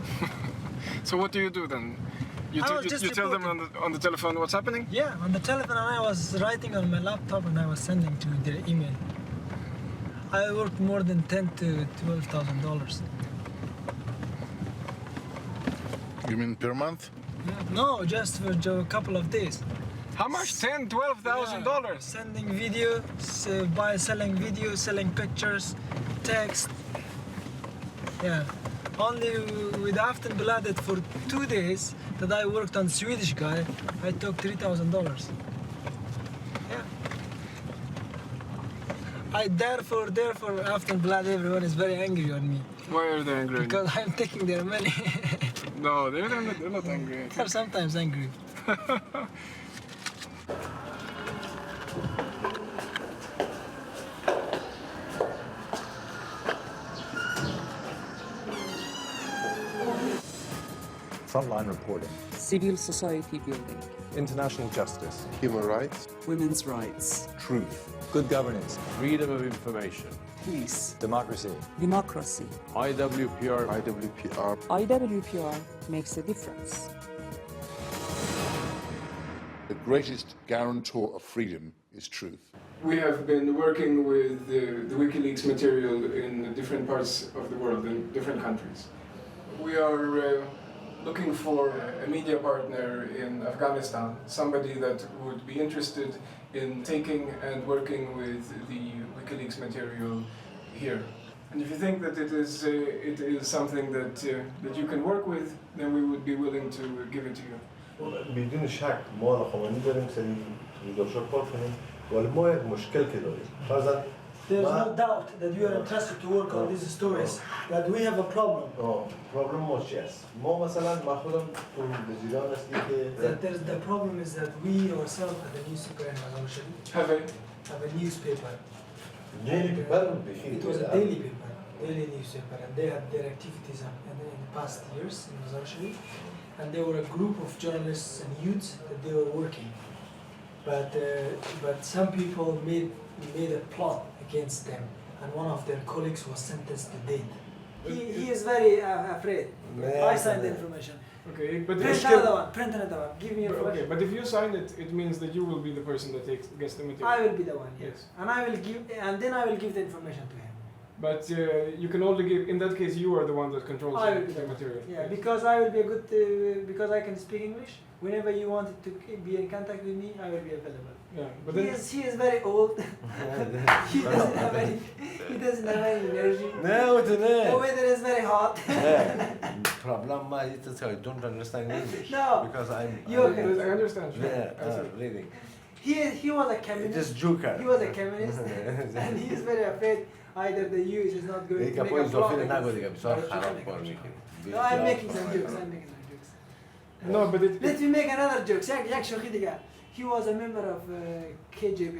So what do you do then? You tell them on the telephone what's happening? Yeah, on the telephone, and I was writing on my laptop and I was sending to their email. I worked more than $10,000 to $12,000. You mean per month? No, just for a couple of days. How much? $10,000, $12,000? Yeah, sending video, selling video, selling pictures, text. Yeah. Only with Aftonbladet for 2 days that I worked on Swedish guy, I took $3,000. Yeah. Therefore, Aftonbladet, everyone is very angry on me. Why are they angry? Because I'm taking their money. No, they're not angry. They're sometimes angry. Frontline reporting. Civil society building. International justice. Human rights. Women's rights. Truth. Good governance. Freedom of information. Peace. Democracy. Democracy. IWPR. IWPR. IWPR makes a difference. The greatest guarantor of freedom is truth. We have been working with the Wikileaks material in different parts of the world, in different countries. We are looking for a media partner in Afghanistan, somebody that would be interested in taking and working with the Wikileaks material here. And if you think that it is something that you can work with, then we would be willing to give it to you. بدون شک ما رقمانی داریم سری میداشت کار کنیم ولی ما یک مشکل که داریم فرضاً There's no doubt that you are interested to work on these stories, that we have a problem. problem ما چی است؟ ما مثلا من خودم تو وزیران هستی که The problem is that we ourselves at the newspaper in Malaysia have a newspaper. daily paper It was a daily newspaper, and they had their activities in the past years in Malaysia. And they were a group of journalists and youths that they were working. But some people made a plot against them, and one of their colleagues was sentenced to death. He is very afraid. I signed the information. Okay, but Print another one. Print another one. Give me information. Okay, but if you sign it, it means that you will be the person that gets the material. I will be the one. Yes. And then I will give the information to him. But you can only give. In that case, you are the one that controls the material. Yeah, because I will be a good. Because I can speak English. Whenever you wanted to be in contact with me, I will be available. Yeah, but he is very old. he doesn't have any energy. No, the weather is very hot. Problem is I don't understand English. No, because I understand. Reading. He was a communist. Just joker. He was a communist, and he is very afraid either the US is not going to make a plot. No, I'm making some jokes. No, but let me make another joke. He was a member of KGB.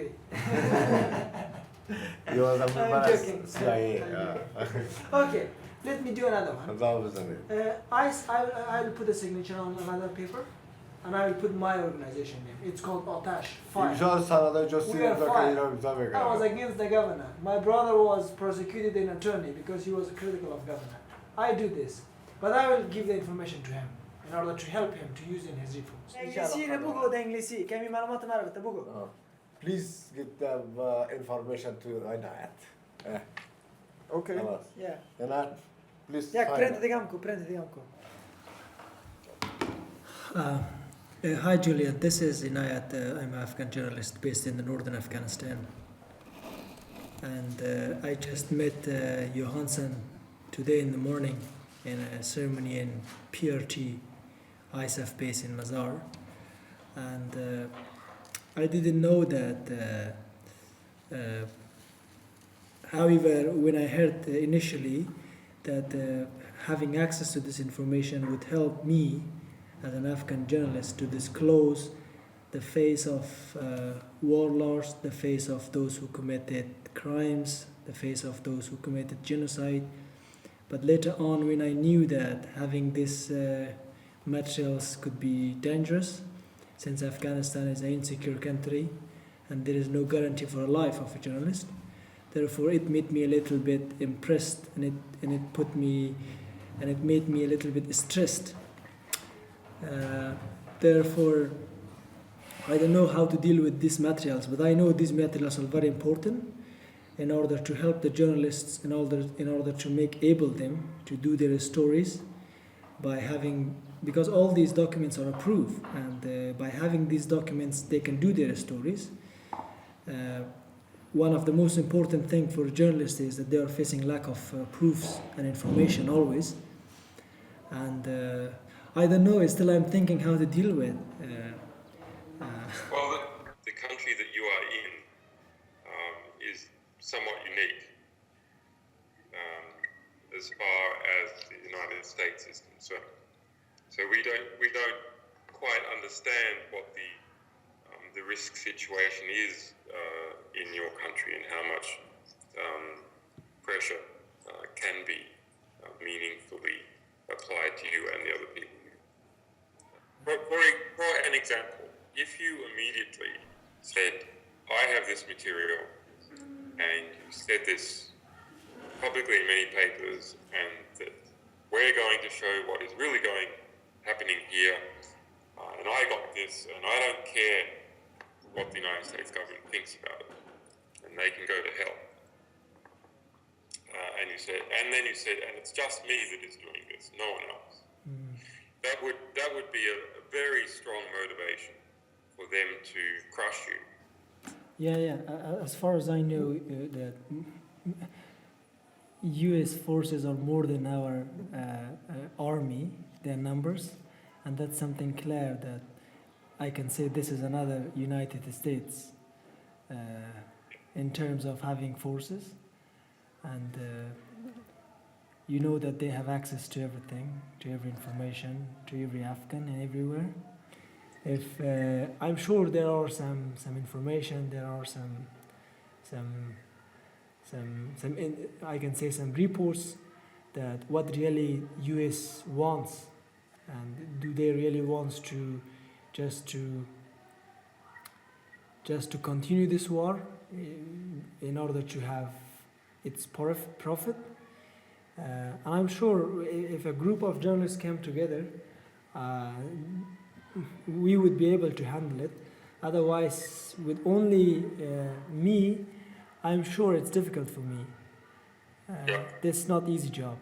He was a member of CIA. Okay, let me do another one. I will put a signature on another paper, and I will put my organization name. It's called Atash. Fire. We are fire. I was against the governor. My brother was prosecuted an attorney because he was critical of governor. I do this, but I will give the information to him in order to help him to use in his reforms. Please get the information to Inayat. Okay. Yeah. Inayat, please. Hi Julian, this is Inayat. I'm an Afghan journalist based in the northern Afghanistan. And I just met Johannes today in the morning in a ceremony in PRT ISAF base in Mazar. And I didn't know that. However, when I heard initially that having access to this information would help me as an Afghan journalist to disclose the face of warlords, the face of those who committed crimes, the face of those who committed genocide. But later on, when I knew that having these materials could be dangerous, since Afghanistan is an insecure country and there is no guarantee for a life of a journalist, therefore it made me a little bit impressed, and it made me a little bit stressed. Therefore, I don't know how to deal with these materials, but I know these materials are very important in order to help the journalists, in order to make able them to do their stories by having, because all these documents are approved, and by having these documents they can do their stories. One of the most important things for journalists is that they are facing lack of proofs and information always, and I don't know, still I'm thinking how to deal with. Well, the country that you are in is somewhat unique as far as the United States is concerned. So we don't quite understand what the risk situation is in your country and how much pressure can be meaningfully applied to you and the other people. For an example, if you immediately said, I have this material, and you said this publicly in many papers, and that we're going to show what is really happening here, and I got this, and I don't care what the United States government thinks about it, and they can go to hell. And then you said, and it's just me that is doing this, no one else. That would be a very strong motivation for them to crush you. Yeah. As far as I know, that U.S. forces are more than our army, their numbers, and that's something clear that I can say this is another United States in terms of having forces, and you know that they have access to everything, to every information, to every Afghan and everywhere. If I'm sure there are some information, there are some I can say some reports that what really U.S. wants, and do they really wants to just to continue this war in order to have its profit. I'm sure if a group of journalists came together, we would be able to handle it. Otherwise, with only me, I'm sure it's difficult for me. This is not easy job.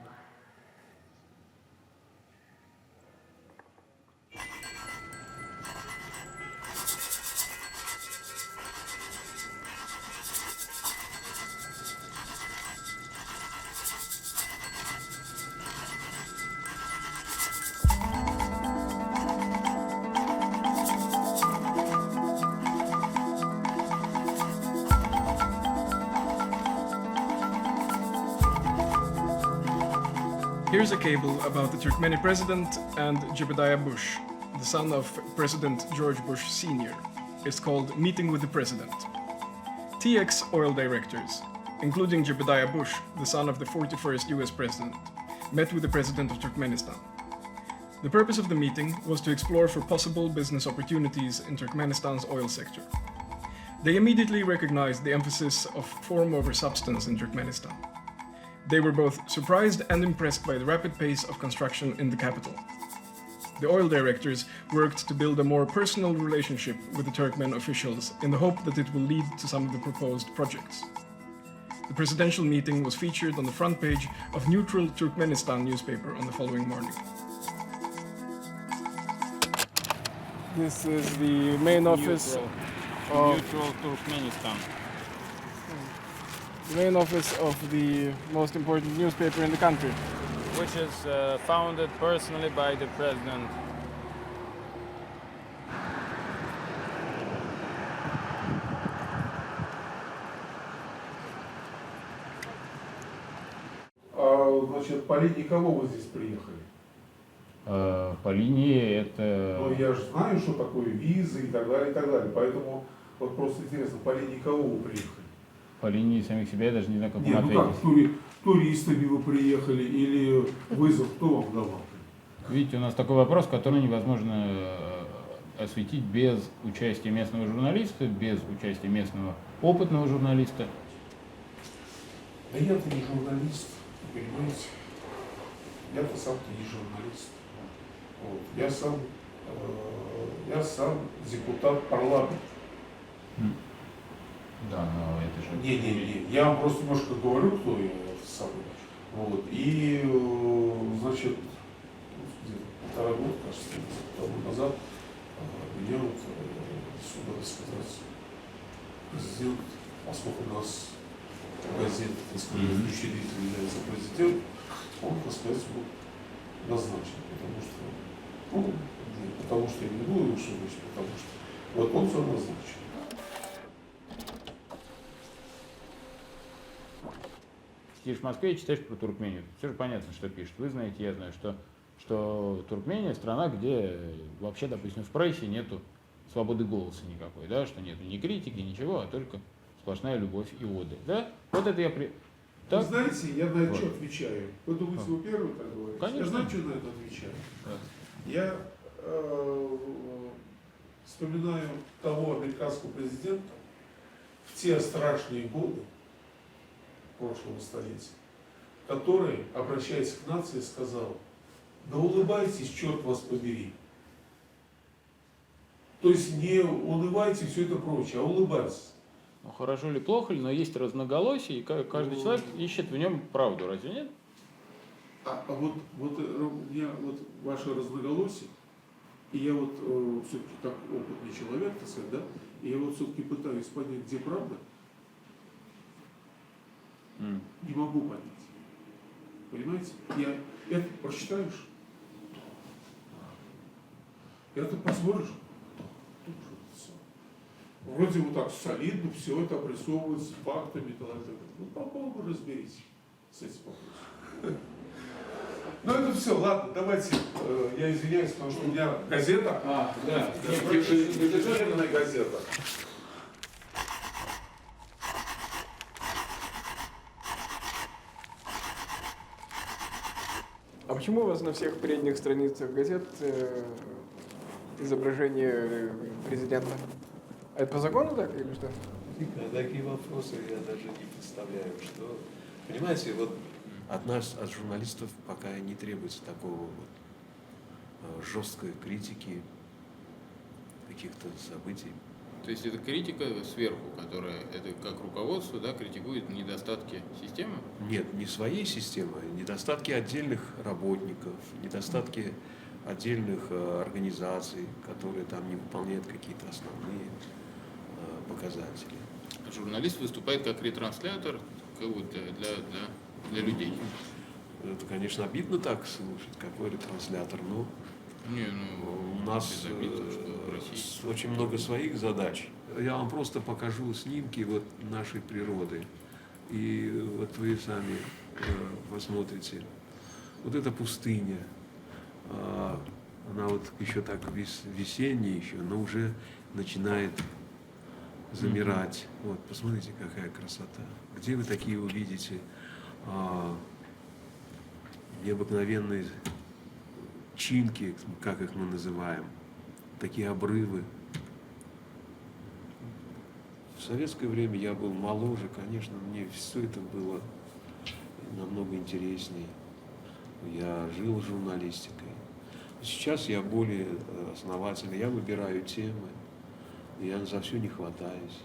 Here's a cable about the Turkmeni president and Jebediah Bush, the son of President George Bush Sr. It's called Meeting with the President. TX oil directors, including Jebediah Bush, the son of the 41st US president, met with the president of Turkmenistan. The purpose of the meeting was to explore for possible business opportunities in Turkmenistan's oil sector. They immediately recognized the emphasis of form over substance in Turkmenistan. They were both surprised and impressed by the rapid pace of construction in the capital. The oil directors worked to build a more personal relationship with the Turkmen officials in the hope that it will lead to some of the proposed projects. The presidential meeting was featured on the front page of neutral Turkmenistan newspaper on the following morning. This is the main office Neutral Turkmenistan. The main office of the most important newspaper in the country. Which is founded personally by the president. Значит, по линии кого вы здесь приехали? По линии это... Ну, я же знаю, что такое визы и так далее, и так далее. Поэтому вот просто интересно, по линии кого вы приехали? По линии самих себя я даже не знаю, как Нет, вам ну ответить. как, туристами вы приехали или вызов кто вам давал? Видите, у нас такой вопрос, который невозможно осветить без участия местного журналиста, без участия местного опытного журналиста. Да я-то не журналист, понимаете? Я-то сам-то не журналист. Вот. Я сам депутат парламента. Да, но это же... Не, я вам просто немножко говорю, кто я сам. Вот. И, значит, где-то 1,5 года, кажется, тому назад меня вот сюда, так сказать, президент, поскольку у нас газета, так сказать, учредитель является президент, он, так сказать, был назначен, потому что я не буду его шутить, потому что вот он все назначен. Сидишь в Москве и читаешь про Туркмению. Все же понятно, что пишет. Вы знаете, я знаю, что Туркмения страна, где вообще, допустим, в прессе нету свободы голоса никакой, да, что нету ни критики, ничего, а только сплошная любовь и оды. Да? Вот это я Так? Вы знаете, я на это что отвечаю? Вы думаете, вы первый так говорите? Конечно. Я знаю, что на это отвечаю. Я вспоминаю того американского президента в те страшные годы прошлого столетия, который, обращаясь к нации, сказал: да улыбайтесь, черт вас побери. То есть не унывайте, все это прочее, а улыбайтесь. Ну, хорошо или плохо ли, но есть разноголосие, и каждый человек ищет в нем правду, разве нет? А вот у меня вот ваше разноголосие, и я вот все-таки как опытный человек, так сказать, да, и я вот все-таки пытаюсь понять, где правда, не могу понять. Понимаете? Я это прочитаешь, это посмотришь, вроде вот так солидно все это обрисовывается фактами и так далее. Ну, попробуй разберись с этим вопросом. Ну это все, ладно, давайте, я извиняюсь, потому что у меня газета. Недержавная газета. А почему у вас на всех передних страницах газет изображение президента? Это по закону так или что? Такие вопросы я даже не представляю, что Понимаете, вот от нас, от журналистов, пока не требуется такого вот жесткой критики каких-то событий. То есть это критика сверху, которая, это как руководство, да, критикует недостатки системы? Нет, не своей системы, недостатки отдельных работников, недостатки отдельных организаций, которые там не выполняют какие-то основные показатели. Журналист выступает как ретранслятор для людей. Это, конечно, обидно так слушать, какой ретранслятор, но у нас очень много своих задач. Я вам просто покажу снимки вот нашей природы, и вот вы сами посмотрите. Вот эта пустыня, она вот еще так весенняя еще, но уже начинает замирать. Вот, посмотрите, какая красота. Где вы такие увидите необыкновенные чинки, как их мы называем, такие обрывы. В советское время я был моложе, конечно, мне все это было намного интереснее. Я жил журналистикой. Сейчас я более основательный, я выбираю темы, я за все не хватаюсь.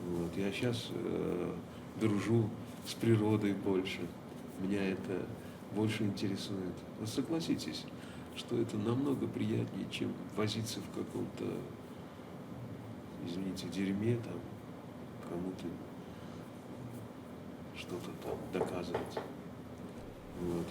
Вот. Я сейчас дружу с природой больше, меня это больше интересует. Вы согласитесь, что это намного приятнее, чем возиться в каком-то, извините, дерьме, там, кому-то что-то там доказывать. Вот.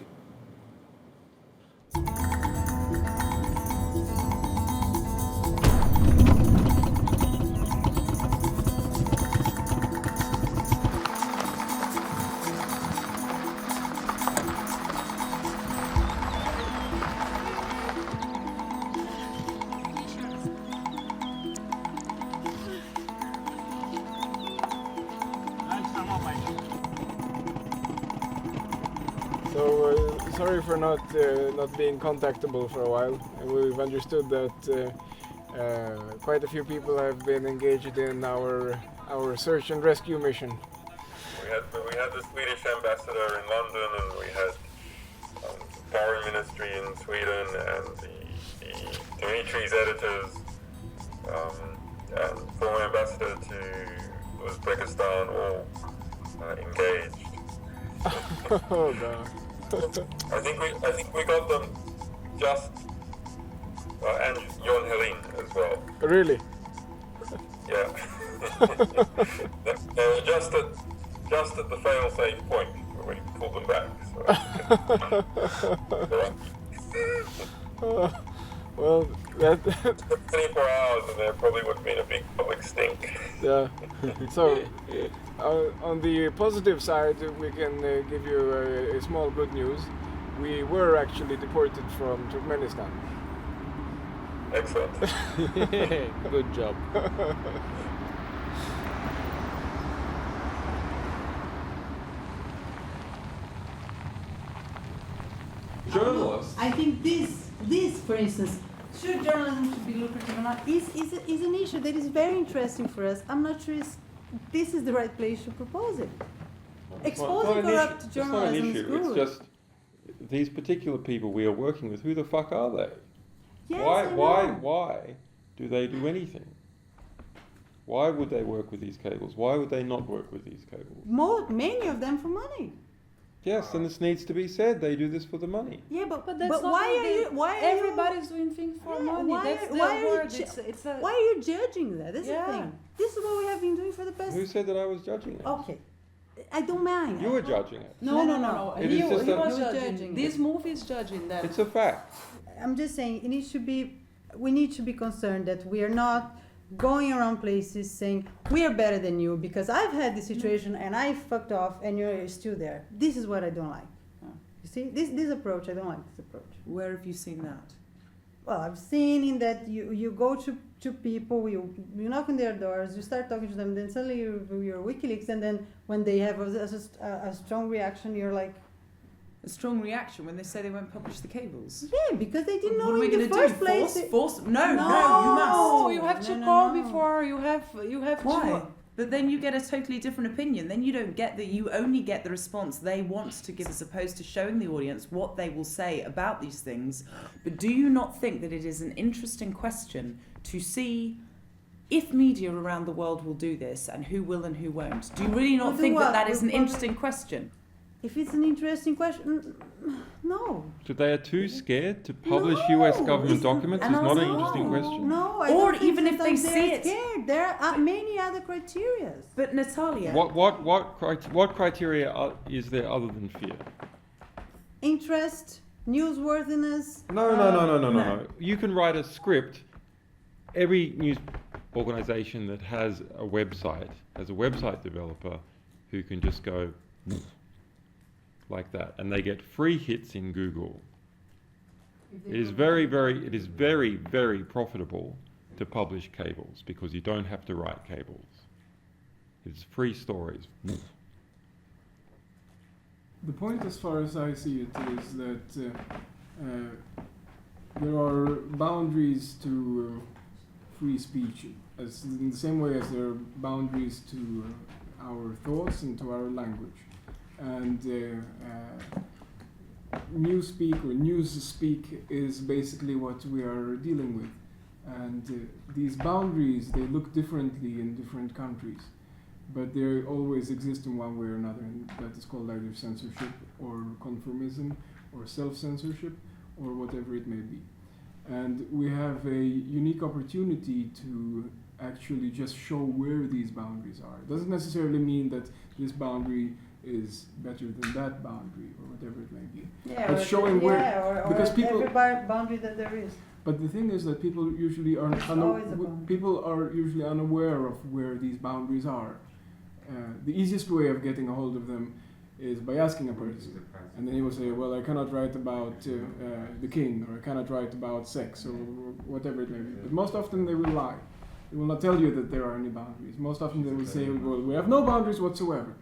So sorry for not being contactable for a while. We've understood that quite a few people have been engaged in our search and rescue mission. We had the Swedish ambassador in London, and we had foreign ministry in Sweden, and the Documentaries editors, and former ambassador to Uzbekistan, all engaged. Oh no. I think we got them just and Jon Helin as well. Really? Yeah. They were just at the fail-safe point where we pulled them back. So. Well, that 24 hours and there probably would have been a big public stink. Yeah. So, on the positive side, we can give you a small good news. We were actually deported from Turkmenistan. Excellent. Good job. Journalists. I think this, for instance, should journalism be lucrative or not, is an issue that is very interesting for us. I'm not sure this is the right place to propose it. Exposing corrupt journalism is good. It's just these particular people we are working with. Who the fuck are they? Yes, Why do they do anything? Why would they work with these cables? Why would they not work with these cables? Many of them for money. Yes, and this needs to be said. They do this for the money. Yeah, but that's not why are everybody's doing things for money. Why are you judging that? That's the thing. This is what we have been doing for the past. Who said that I was judging it? Okay, I don't mind. You were judging it. No. He was judging. This movie is judging that. It's a fact. I'm just saying we need to be concerned that we are not going around places saying we are better than you because I've had this situation and I fucked off and you're still there. This is what I don't like. You see, this approach, I don't like this approach. Where have you seen that? Well, I've seen in that you go to people, you knock on their doors, you start talking to them, then suddenly you're Wikileaks, and then when they have a strong reaction, you're like, a strong reaction when they say they won't publish the cables. Yeah, because they didn't know what are we in the first place. Force? No, you must. You have to call before. You have. Why? But then you get a totally different opinion. Then you don't get that. You only get the response they want to give, as opposed to showing the audience what they will say about these things. But do you not think that it is an interesting question to see if media around the world will do this and who will and who won't? Do you really not think that that is an interesting question? If it's an interesting question, no. So they are too scared to publish US government documents? It's not an interesting question. No, Or even if they see it. Scared. There are many other criteria. But Natalia, What criteria is there other than fear? Interest, newsworthiness. No. You can write a script. Every news organization that has a website developer who can just go like that, and they get free hits in Google. It is very, very profitable to publish cables because you don't have to write cables. It's free stories. The point, as far as I see it, is that there are boundaries to free speech, as in the same way as there are boundaries to our thoughts and to our language. And newspeak or news-speak is basically what we are dealing with. And these boundaries, they look differently in different countries, but they always exist in one way or another, and that is called either censorship or conformism or self-censorship or whatever it may be. And we have a unique opportunity to actually just show where these boundaries are. It doesn't necessarily mean that this boundary is better than that boundary or whatever it may be. Yeah, but showing where, or because people, every boundary that there is. But the thing is that people usually are usually unaware of where these boundaries are. The easiest way of getting a hold of them is by asking a person, and then he will say, "Well, I cannot write about the king, or I cannot write about sex, or whatever it may be." But most often they will lie. They will not tell you that there are any boundaries. Most often they will say, "Well, we have no boundaries whatsoever."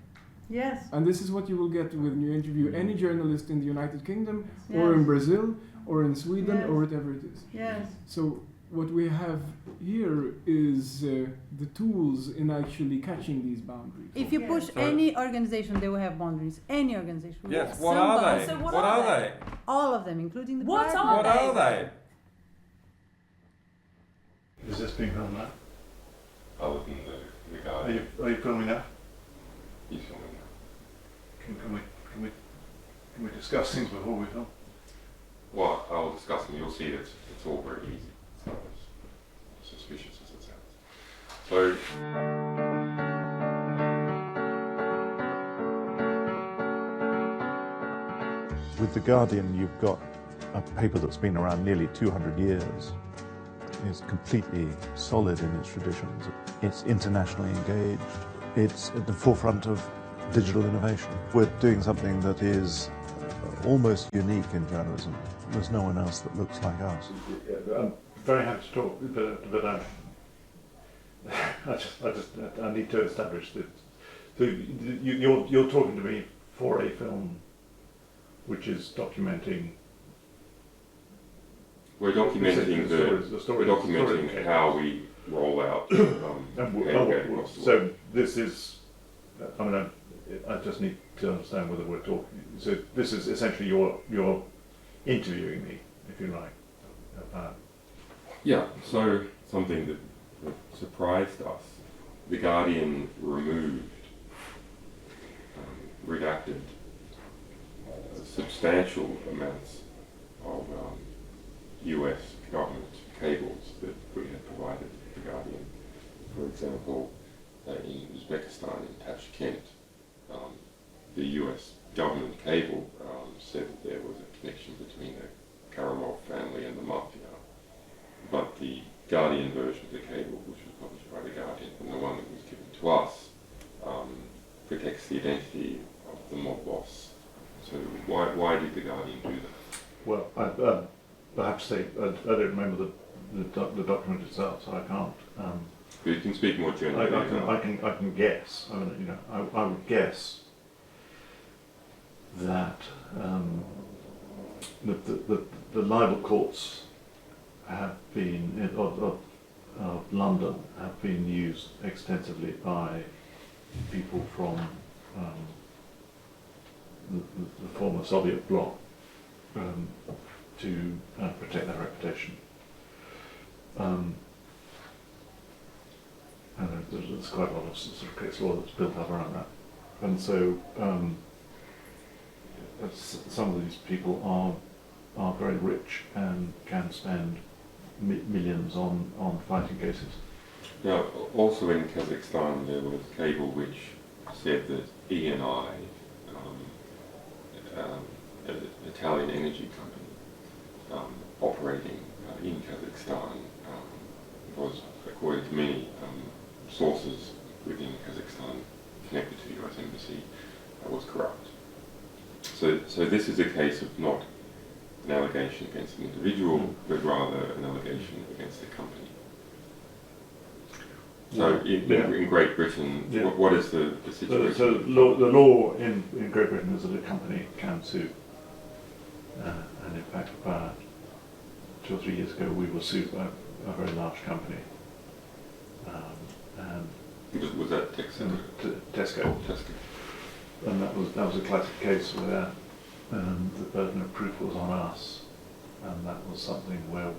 Yes. And this is what you will get when you interview any journalist in the United Kingdom, or in Brazil, or in Sweden, or whatever it is. Yes. So what we have here is the tools in actually catching these boundaries. If you push any organization, they will have boundaries. Any organization. Yes. What are they? So what are they? All of them, including the What private. are What are they? Is this being filmed now? Other than the Guardian. Are you filming now? He's filming now. Can we discuss things before we film? Well, I'll discuss and you'll see that it's all very easy. It's not as suspicious as it sounds. So, with The Guardian, you've got a paper that's been around nearly 200 years. It's completely solid in its traditions. It's internationally engaged. It's at the forefront of digital innovation. We're doing something that is almost unique in journalism. There's no one else that looks like us. I'm very happy to talk, but I need to establish that. So you're talking to me for a film which is documenting. we're documenting we're documenting how we roll out so this is, I mean, I just need to understand whether we're talking. So this is essentially you're interviewing me, if you like. Yeah. So something that surprised us: The Guardian removed, redacted substantial amounts of US government cables that we had provided to The Guardian. For example, in Uzbekistan, in Tadjikistan, the US government cable said that there was a connection between the Karamov family and the mafia. But the Guardian version of the cable, which was published by The Guardian, and the one that was given to us, protects the identity of the mob boss. So why did The Guardian do that? Well, perhaps I don't remember the document itself, so I can't. You can speak more generally. I can guess. I mean, I would guess that the libel courts have been, of London have been used extensively by people from the former Soviet bloc to protect their reputation. And there's quite a lot of sort of case law that's built up around that. And so some of these people are very rich and can spend millions on fighting cases. Now, also in Kazakhstan there was a cable which said that ENI, an Italian energy company operating in Kazakhstan, was, according to many sources within Kazakhstan connected to the US Embassy, was corrupt. So this is a case of not an allegation against an individual, but rather an allegation against a company. So in Great Britain, what is the situation? So the law in Great Britain is that a company can sue. And in fact, about 2 or 3 years ago, we were sued by a very large company. And was that Tesco? Tesco. Oh, Tesco. And that was a classic case where the burden of proof was on us, and that was something where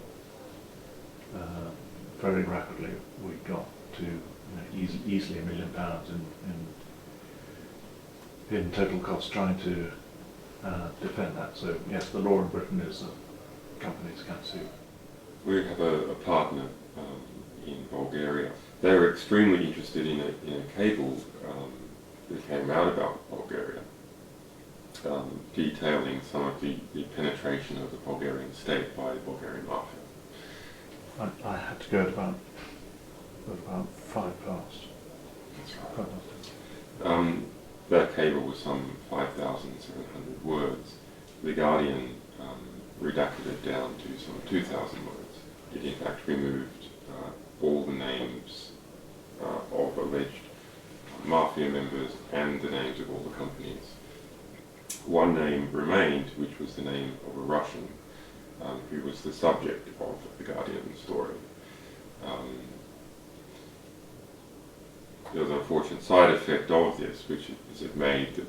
very rapidly we got to easily £1 million in total costs trying to defend that. So yes, the law in Britain is that companies can sue. We have a partner in Bulgaria. They were extremely interested in a cable that came out about Bulgaria, detailing some of the penetration of the Bulgarian state by the Bulgarian mafia. I had to go at about 5 past. That's right. That cable was some 5,700 words. The Guardian redacted it down to some 2,000 words. It in fact removed all the names of alleged mafia members and the names of all the companies. One name remained, which was the name of a Russian who was the subject of the Guardian story. There was an unfortunate side effect of this, which is it made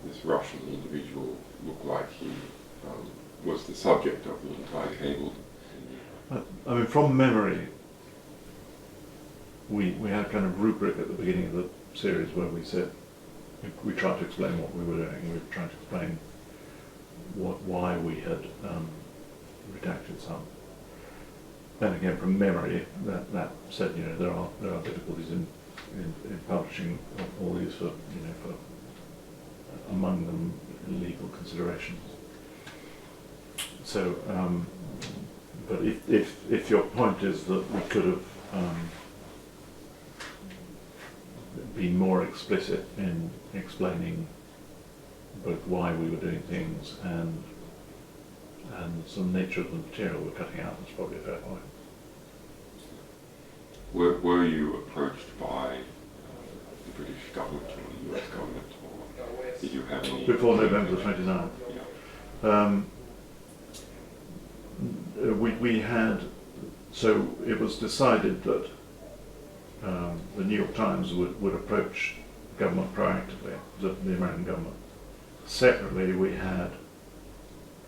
this Russian individual look like he was the subject of the entire cable. I mean, from memory, we had a kind of rubric at the beginning of the series where we said, we tried to explain what we were doing. We were trying to explain why we had redacted some. Then again, from memory, that said, there are difficulties in publishing all these for among them legal considerations. So, but if your point is that we could have been more explicit in explaining both why we were doing things and some nature of the material we're cutting out, that's probably a fair point. Were you approached by the British government or the US government, or did you have any... Before November the 29th? Yeah. We had, so it was decided that the New York Times would approach government proactively, the American government. Separately, we had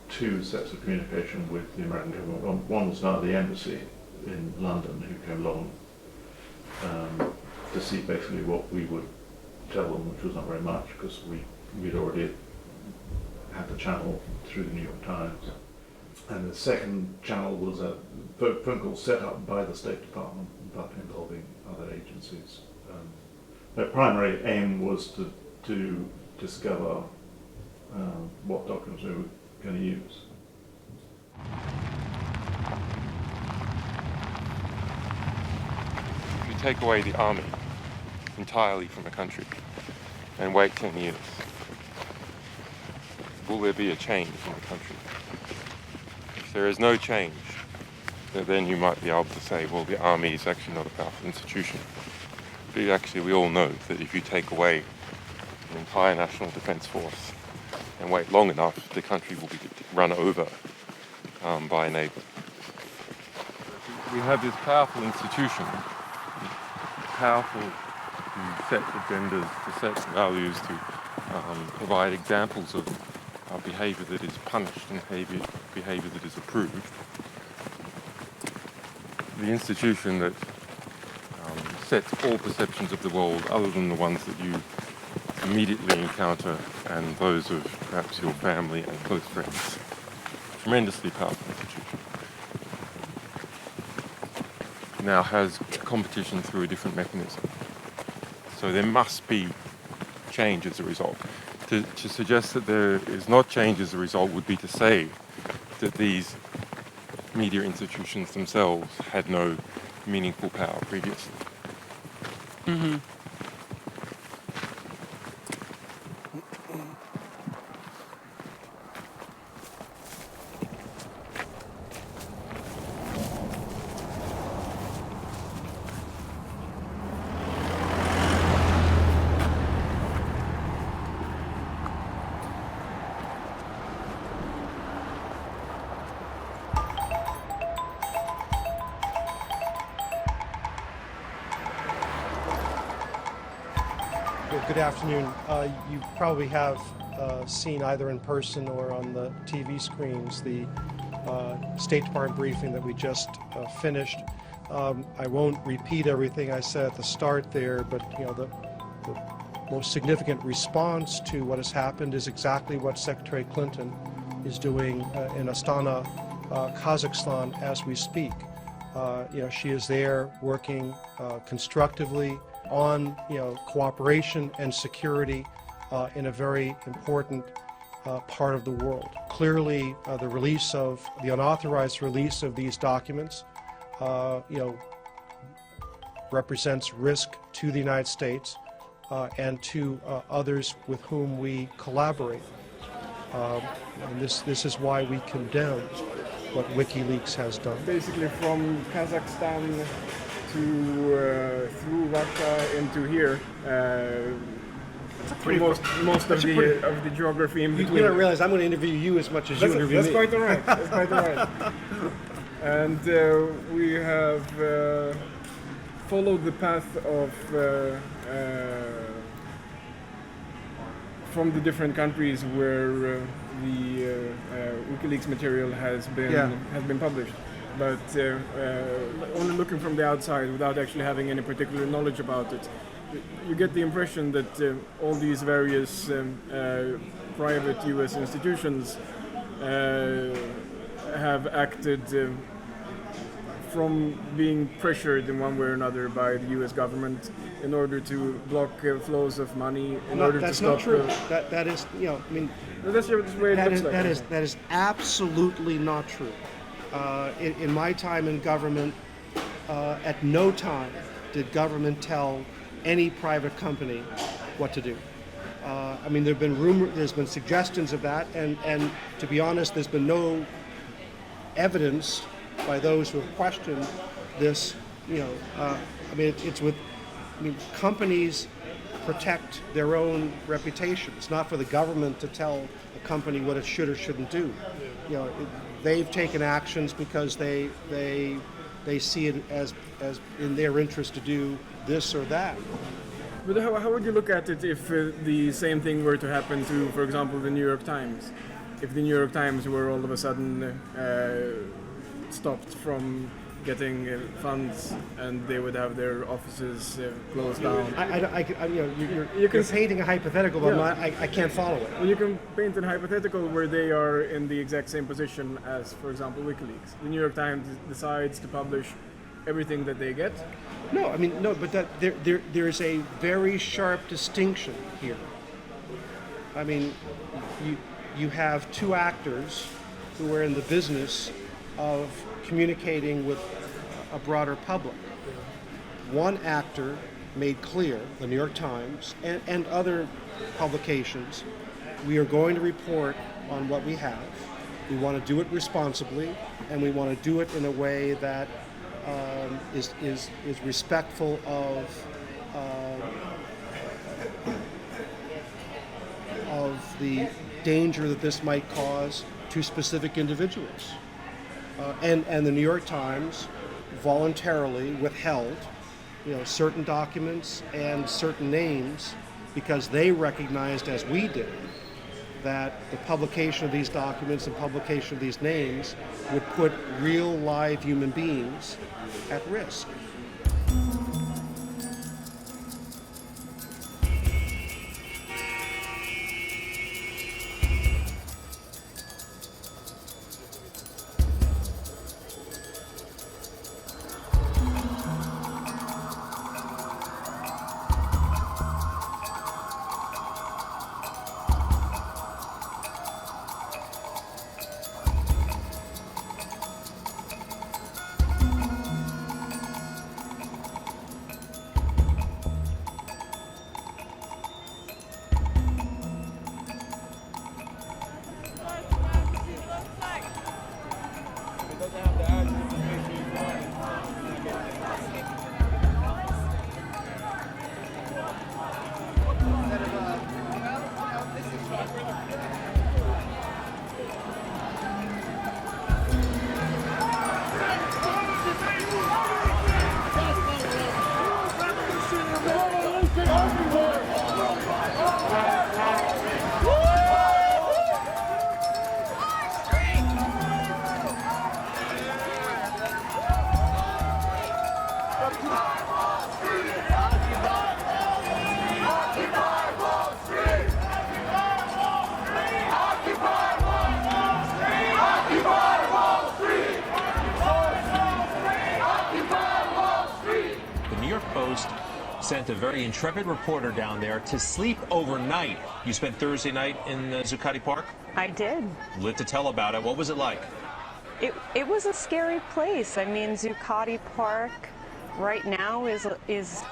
2 sets of communication with the American government. One was via the embassy in London, who came along to see basically what we would tell them, which was not very much, because we'd already had the channel through the New York Times. And the second channel was a phone call set up by the State Department, but involving other agencies. Their primary aim was to discover what documents we were going to use. If you take away the army entirely from a country and wait 10 years, will there be a change in the country? If there is no change, then you might be able to say, well, the army is actually not a powerful institution. But actually, we all know that if you take away an entire national defense force and wait long enough, the country will be run over by a neighbor. we have this powerful institution, powerful to set agendas, to set values, to provide examples of behaviour that is punished and behaviour that is approved. The institution that sets all perceptions of the world other than the ones that you immediately encounter and those of perhaps your family and close friends. Tremendously powerful institution. Now has competition through a different mechanism. So there must be change as a result. To suggest that there is not change as a result would be to say that these media institutions themselves had no meaningful power previously. Mm-hmm. Good afternoon. You probably have seen either in person or on the TV screens the State Department briefing that we just finished. I won't repeat everything I said at the start there, but the most significant response to what has happened is exactly what Secretary Clinton is doing in Astana, Kazakhstan, as we speak. She is there working constructively on cooperation and security in a very important part of the world. Clearly, the unauthorized release of these documents, represents risk to the United States and to others with whom we collaborate. And this is why we condemn what Wikileaks has done. Basically, from Kazakhstan to through Russia into here. Most of the geography in between. You don't realize I'm going to interview you as much as you interview me. That's quite all right. That's quite all right. And we have followed the path of from the different countries where the WikiLeaks material has been published. But only looking from the outside without actually having any particular knowledge about it, you get the impression that all these various private US institutions have acted from being pressured in one way or another by the US government in order to block flows of money, in order to stop... That's not true. That is, that's the way it looks like. That is absolutely not true. In my time in government, at no time did government tell any private company what to do. There's been suggestions of that, and to be honest, there's been no evidence by those who have questioned this. Companies protect their own reputation. It's not for the government to tell a company what it should or shouldn't do. They've taken actions because they see it as in their interest to do this or that. But how would you look at it if the same thing were to happen to, for example, the New York Times? If the New York Times were all of a sudden stopped from getting funds and they would have their offices closed down. You're painting a hypothetical, but I can't follow it. Well, you can paint a hypothetical where they are in the exact same position as, for example, WikiLeaks. The New York Times decides to publish everything that they get. But there is a very sharp distinction here. You have two actors who are in the business of communicating with a broader public. One actor made clear, the New York Times and other publications, we are going to report on what we have. We want to do it responsibly, and we want to do it in a way that is respectful of the danger that this might cause to specific individuals. And the New York Times voluntarily withheld, certain documents and certain names because they recognized, as we did, that the publication of these documents and publication of these names would put real live human beings at risk. Sent a very intrepid reporter down there to sleep overnight. You spent Thursday night in Zuccotti Park? I did. Live to tell about it. What was it like? It was a scary place. I mean, Zuccotti Park right now is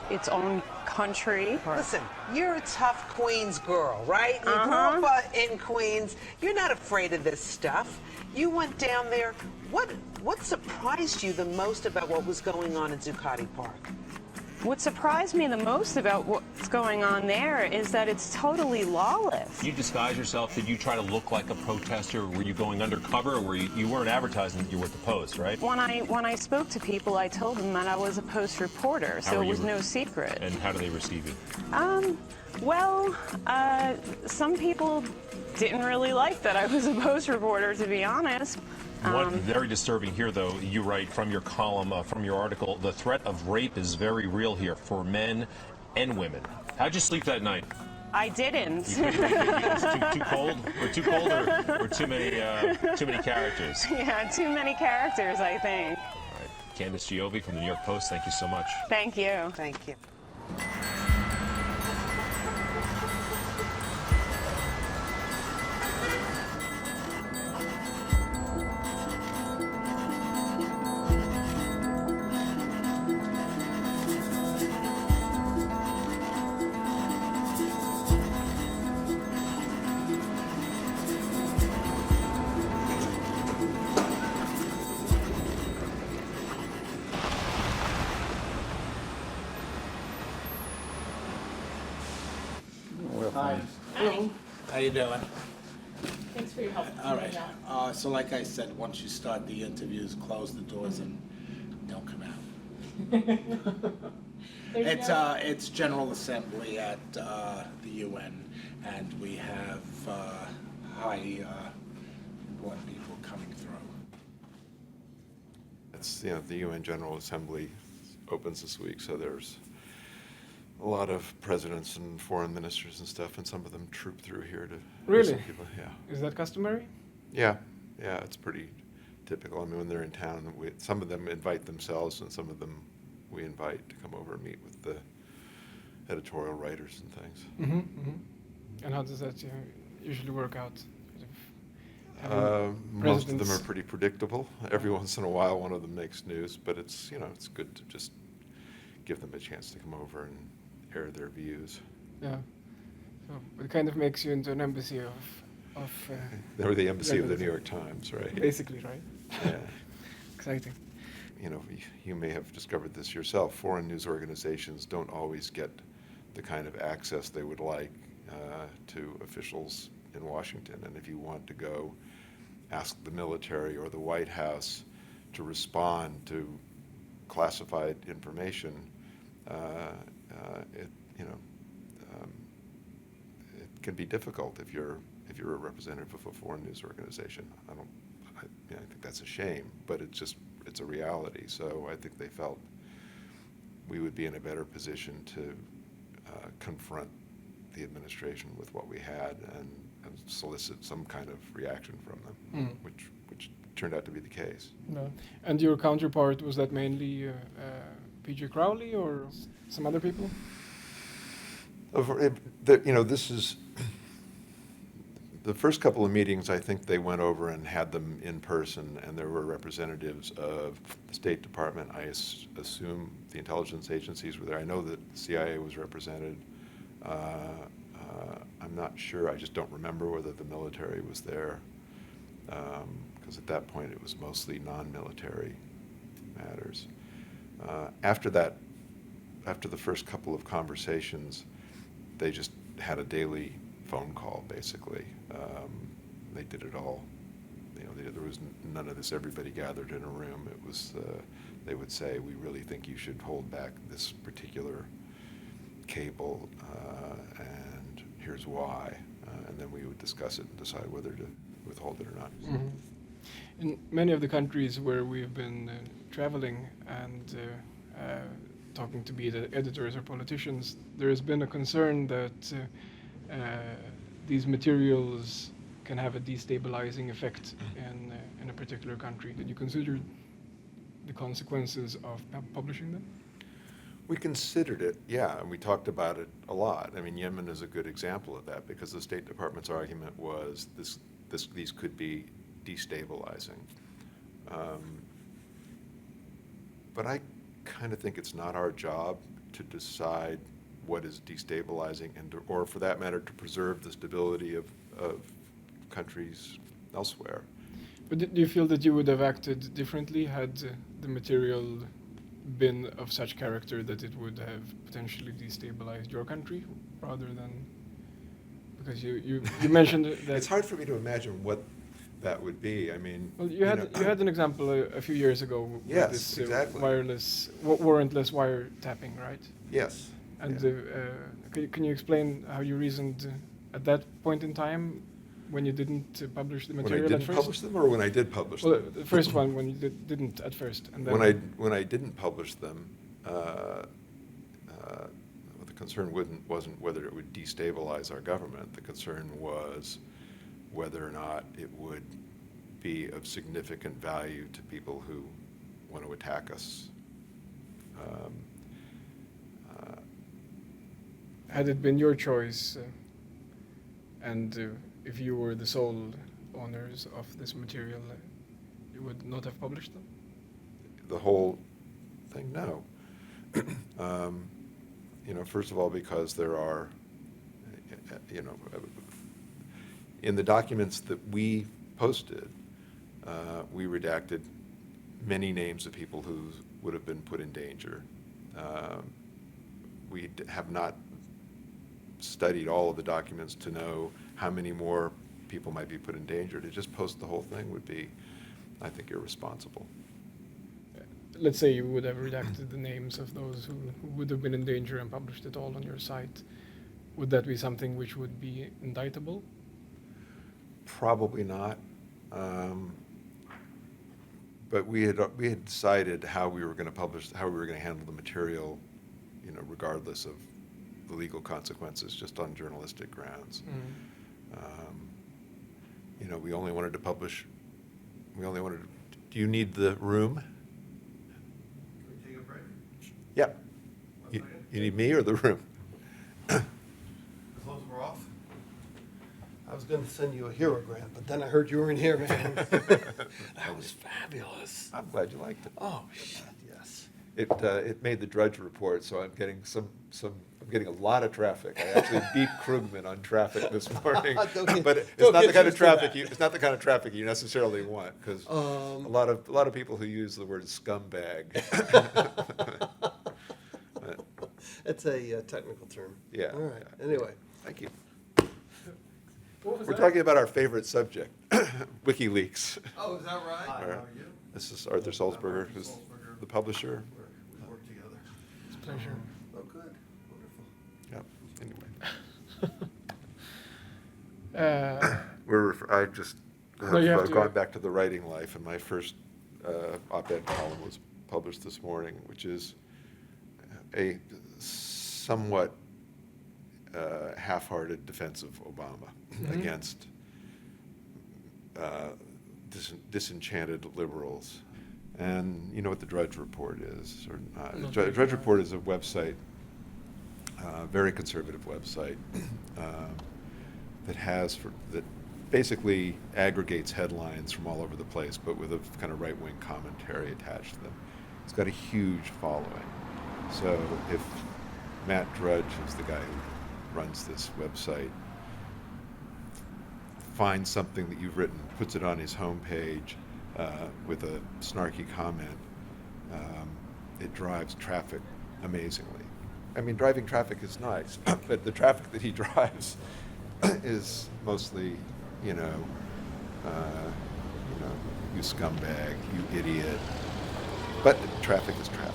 its own country. Listen, you're a tough Queens girl, right? You grew up in Queens. You're not afraid of this stuff. You went down there. What surprised you the most about what was going on in Zuccotti Park? What surprised me the most about what's going on there is that it's totally lawless. You disguise yourself. Did you try to look like a protester? Were you going undercover, or were you weren't advertising that you were at the Post, right? When I spoke to people, I told them that I was a Post reporter, so it was no secret. And how do they receive you? Some people didn't really like that I was a Post reporter, to be honest. What very disturbing here, though, you write from your column, from your article, the threat of rape is very real here for men and women. How'd you sleep that night? I didn't. Too cold, or too many characters? Yeah, too many characters, I think. All right, Candace Giovi from the New York Post, thank you so much. Thank you. Thank you. Hi. Hello. How you doing? Thanks for your help. All right. So like I said, once you start the interviews, close the doors and don't come out. It's General Assembly at the UN, and we have high important people coming through. It's the UN General Assembly opens this week, so there's a lot of presidents and foreign ministers and stuff, and some of them troop through here to Really? People. Yeah. Is that customary? Yeah, it's pretty typical. I mean, when they're in town, some of them invite themselves, and some of them we invite to come over and meet with the editorial writers and things. Mm-hmm, mm-hmm. And how does that usually work out? Most of them are pretty predictable. Every once in a while, one of them makes news, but it's it's good to just give them a chance to come over and air their views. Yeah. So it kind of makes you into an embassy of They were the embassy of the New York Times, right? Basically, right? Yeah. Exciting. You may have discovered this yourself. Foreign news organizations don't always get the kind of access they would like to officials in Washington. And if you want to go ask the military or the White House to respond to classified information, it can be difficult if you're a representative of a foreign news organization. I think that's a shame, but it's a reality. So I think they felt we would be in a better position to confront the administration with what we had and solicit some kind of reaction from them, which turned out to be the case. No. And your counterpart, was that mainly P.J. Crowley or some other people? This is the first couple of meetings. I think they went over and had them in person, and there were representatives of the State Department. I assume the intelligence agencies were there. I know that the CIA was represented. I'm not sure. I just don't remember whether the military was there, because at that point it was mostly non-military matters. After the first couple of conversations, they just had a daily phone call, basically. They did it all. There was none of this everybody gathered in a room. It was, they would say, we really think you should hold back this particular cable, and here's why. And then we would discuss it and decide whether to withhold it or not. Mm-hmm. In many of the countries where we've been traveling and talking to be it editors or politicians, there has been a concern that these materials can have a destabilizing effect in a particular country. Did you consider the consequences of publishing them? We considered it, yeah, and we talked about it a lot. I mean, Yemen is a good example of that, because the State Department's argument was these could be destabilizing. But I kind of think it's not our job to decide what is destabilizing, or for that matter, to preserve the stability of countries elsewhere. But do you feel that you would have acted differently had the material been of such character that it would have potentially destabilized your country, rather than, because you mentioned that it's hard for me to imagine what that would be. I mean, well, you had an example a few years ago with yes, this exactly. warrantless wiretapping, right? Yes. And can you explain how you reasoned at that point in time when you didn't publish the material at first? When I didn't publish them, or when I did publish them? Well, the first one, when you didn't at first, and then when I didn't publish them, the concern wasn't whether it would destabilize our government. The concern was whether or not it would be of significant value to people who want to attack us. Had it been your choice, and if you were the sole owners of this material, you would not have published them? The whole thing, no. First of all, because there are, in the documents that we posted, we redacted many names of people who would have been put in danger. We have not studied all of the documents to know how many more people might be put in danger. To just post the whole thing would be, I think, irresponsible. Let's say you would have redacted the names of those who would have been in danger and published it all on your site. Would that be something which would be indictable? Probably not. But we had decided how we were going to publish, how we were going to handle the material, regardless of the legal consequences, just on journalistic grounds. We only wanted to publish. Do you need the room? Can we take a break? Yeah. You need me or the room? The clothes were off. I was going to send you a hero grant, but then I heard you were in here, man. That was fabulous. I'm glad you liked it. Oh shit, yes. It made the Drudge Report, so I'm getting I'm getting a lot of traffic. I actually beat Krugman on traffic this morning, but it's not the kind of traffic it's not the kind of traffic you necessarily want, because a lot of people who use the word scumbag. It's a technical term. Yeah. All right. Anyway. Thank you. We're talking about our favorite subject, WikiLeaks. Oh, is that right? Hi, how are you? This is Arthur Salzberger, who's the publisher. We work together. It's a pleasure. Oh, good. Wonderful. Yeah, anyway. I just have gone back to the writing life, and my first op-ed column was published this morning, which is a somewhat half-hearted defense of Obama against disenchanted liberals. And you know what the Drudge Report is, or not? The Drudge Report is a website, very conservative website, that basically aggregates headlines from all over the place, but with a kind of right-wing commentary attached to them. It's got a huge following. So if Matt Drudge, who's the guy who runs this website, finds something that you've written, puts it on his homepage with a snarky comment, it drives traffic amazingly. I mean, driving traffic is nice, but the traffic that he drives is mostly, you scumbag, you idiot. But traffic is traffic.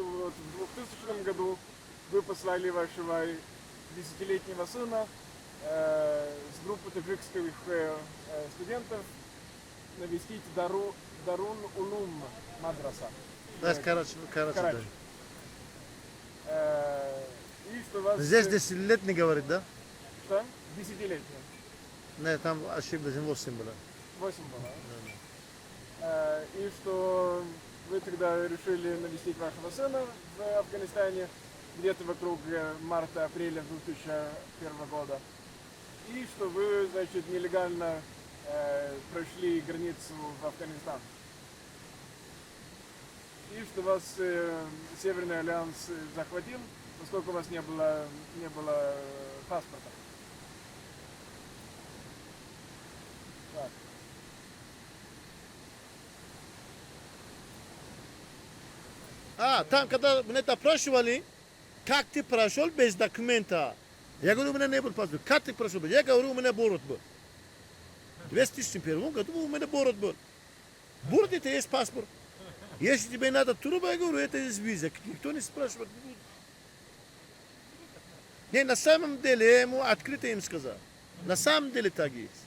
В 2000 году вы послали вашего 10-летнего сына с группой таджикских студентов навестить Дарун Улум мадраса. Да, Карачи. И что вас... Здесь 10-летний говорит, да? Что? 10-летний. Нет, там ошибка 8 было. 8 было. Да. И что вы тогда решили навестить вашего сына в Афганистане, где-то вокруг марта-апреля 2001 года. И что вы, значит, нелегально прошли границу в Афганистан. И что вас Северный альянс захватил, поскольку у вас не было паспорта. Так. Там, когда меня допрашивали, как ты прошел без документа? Я говорю, у меня не был паспорт. Как ты прошел? Я говорю, у меня бород был. В 2001 году у меня бород был. Бород это есть паспорт. Если тебе надо труба, я говорю, это есть виза. Никто не спрашивает. Не, на самом деле, я ему открыто им сказал. На самом деле так есть.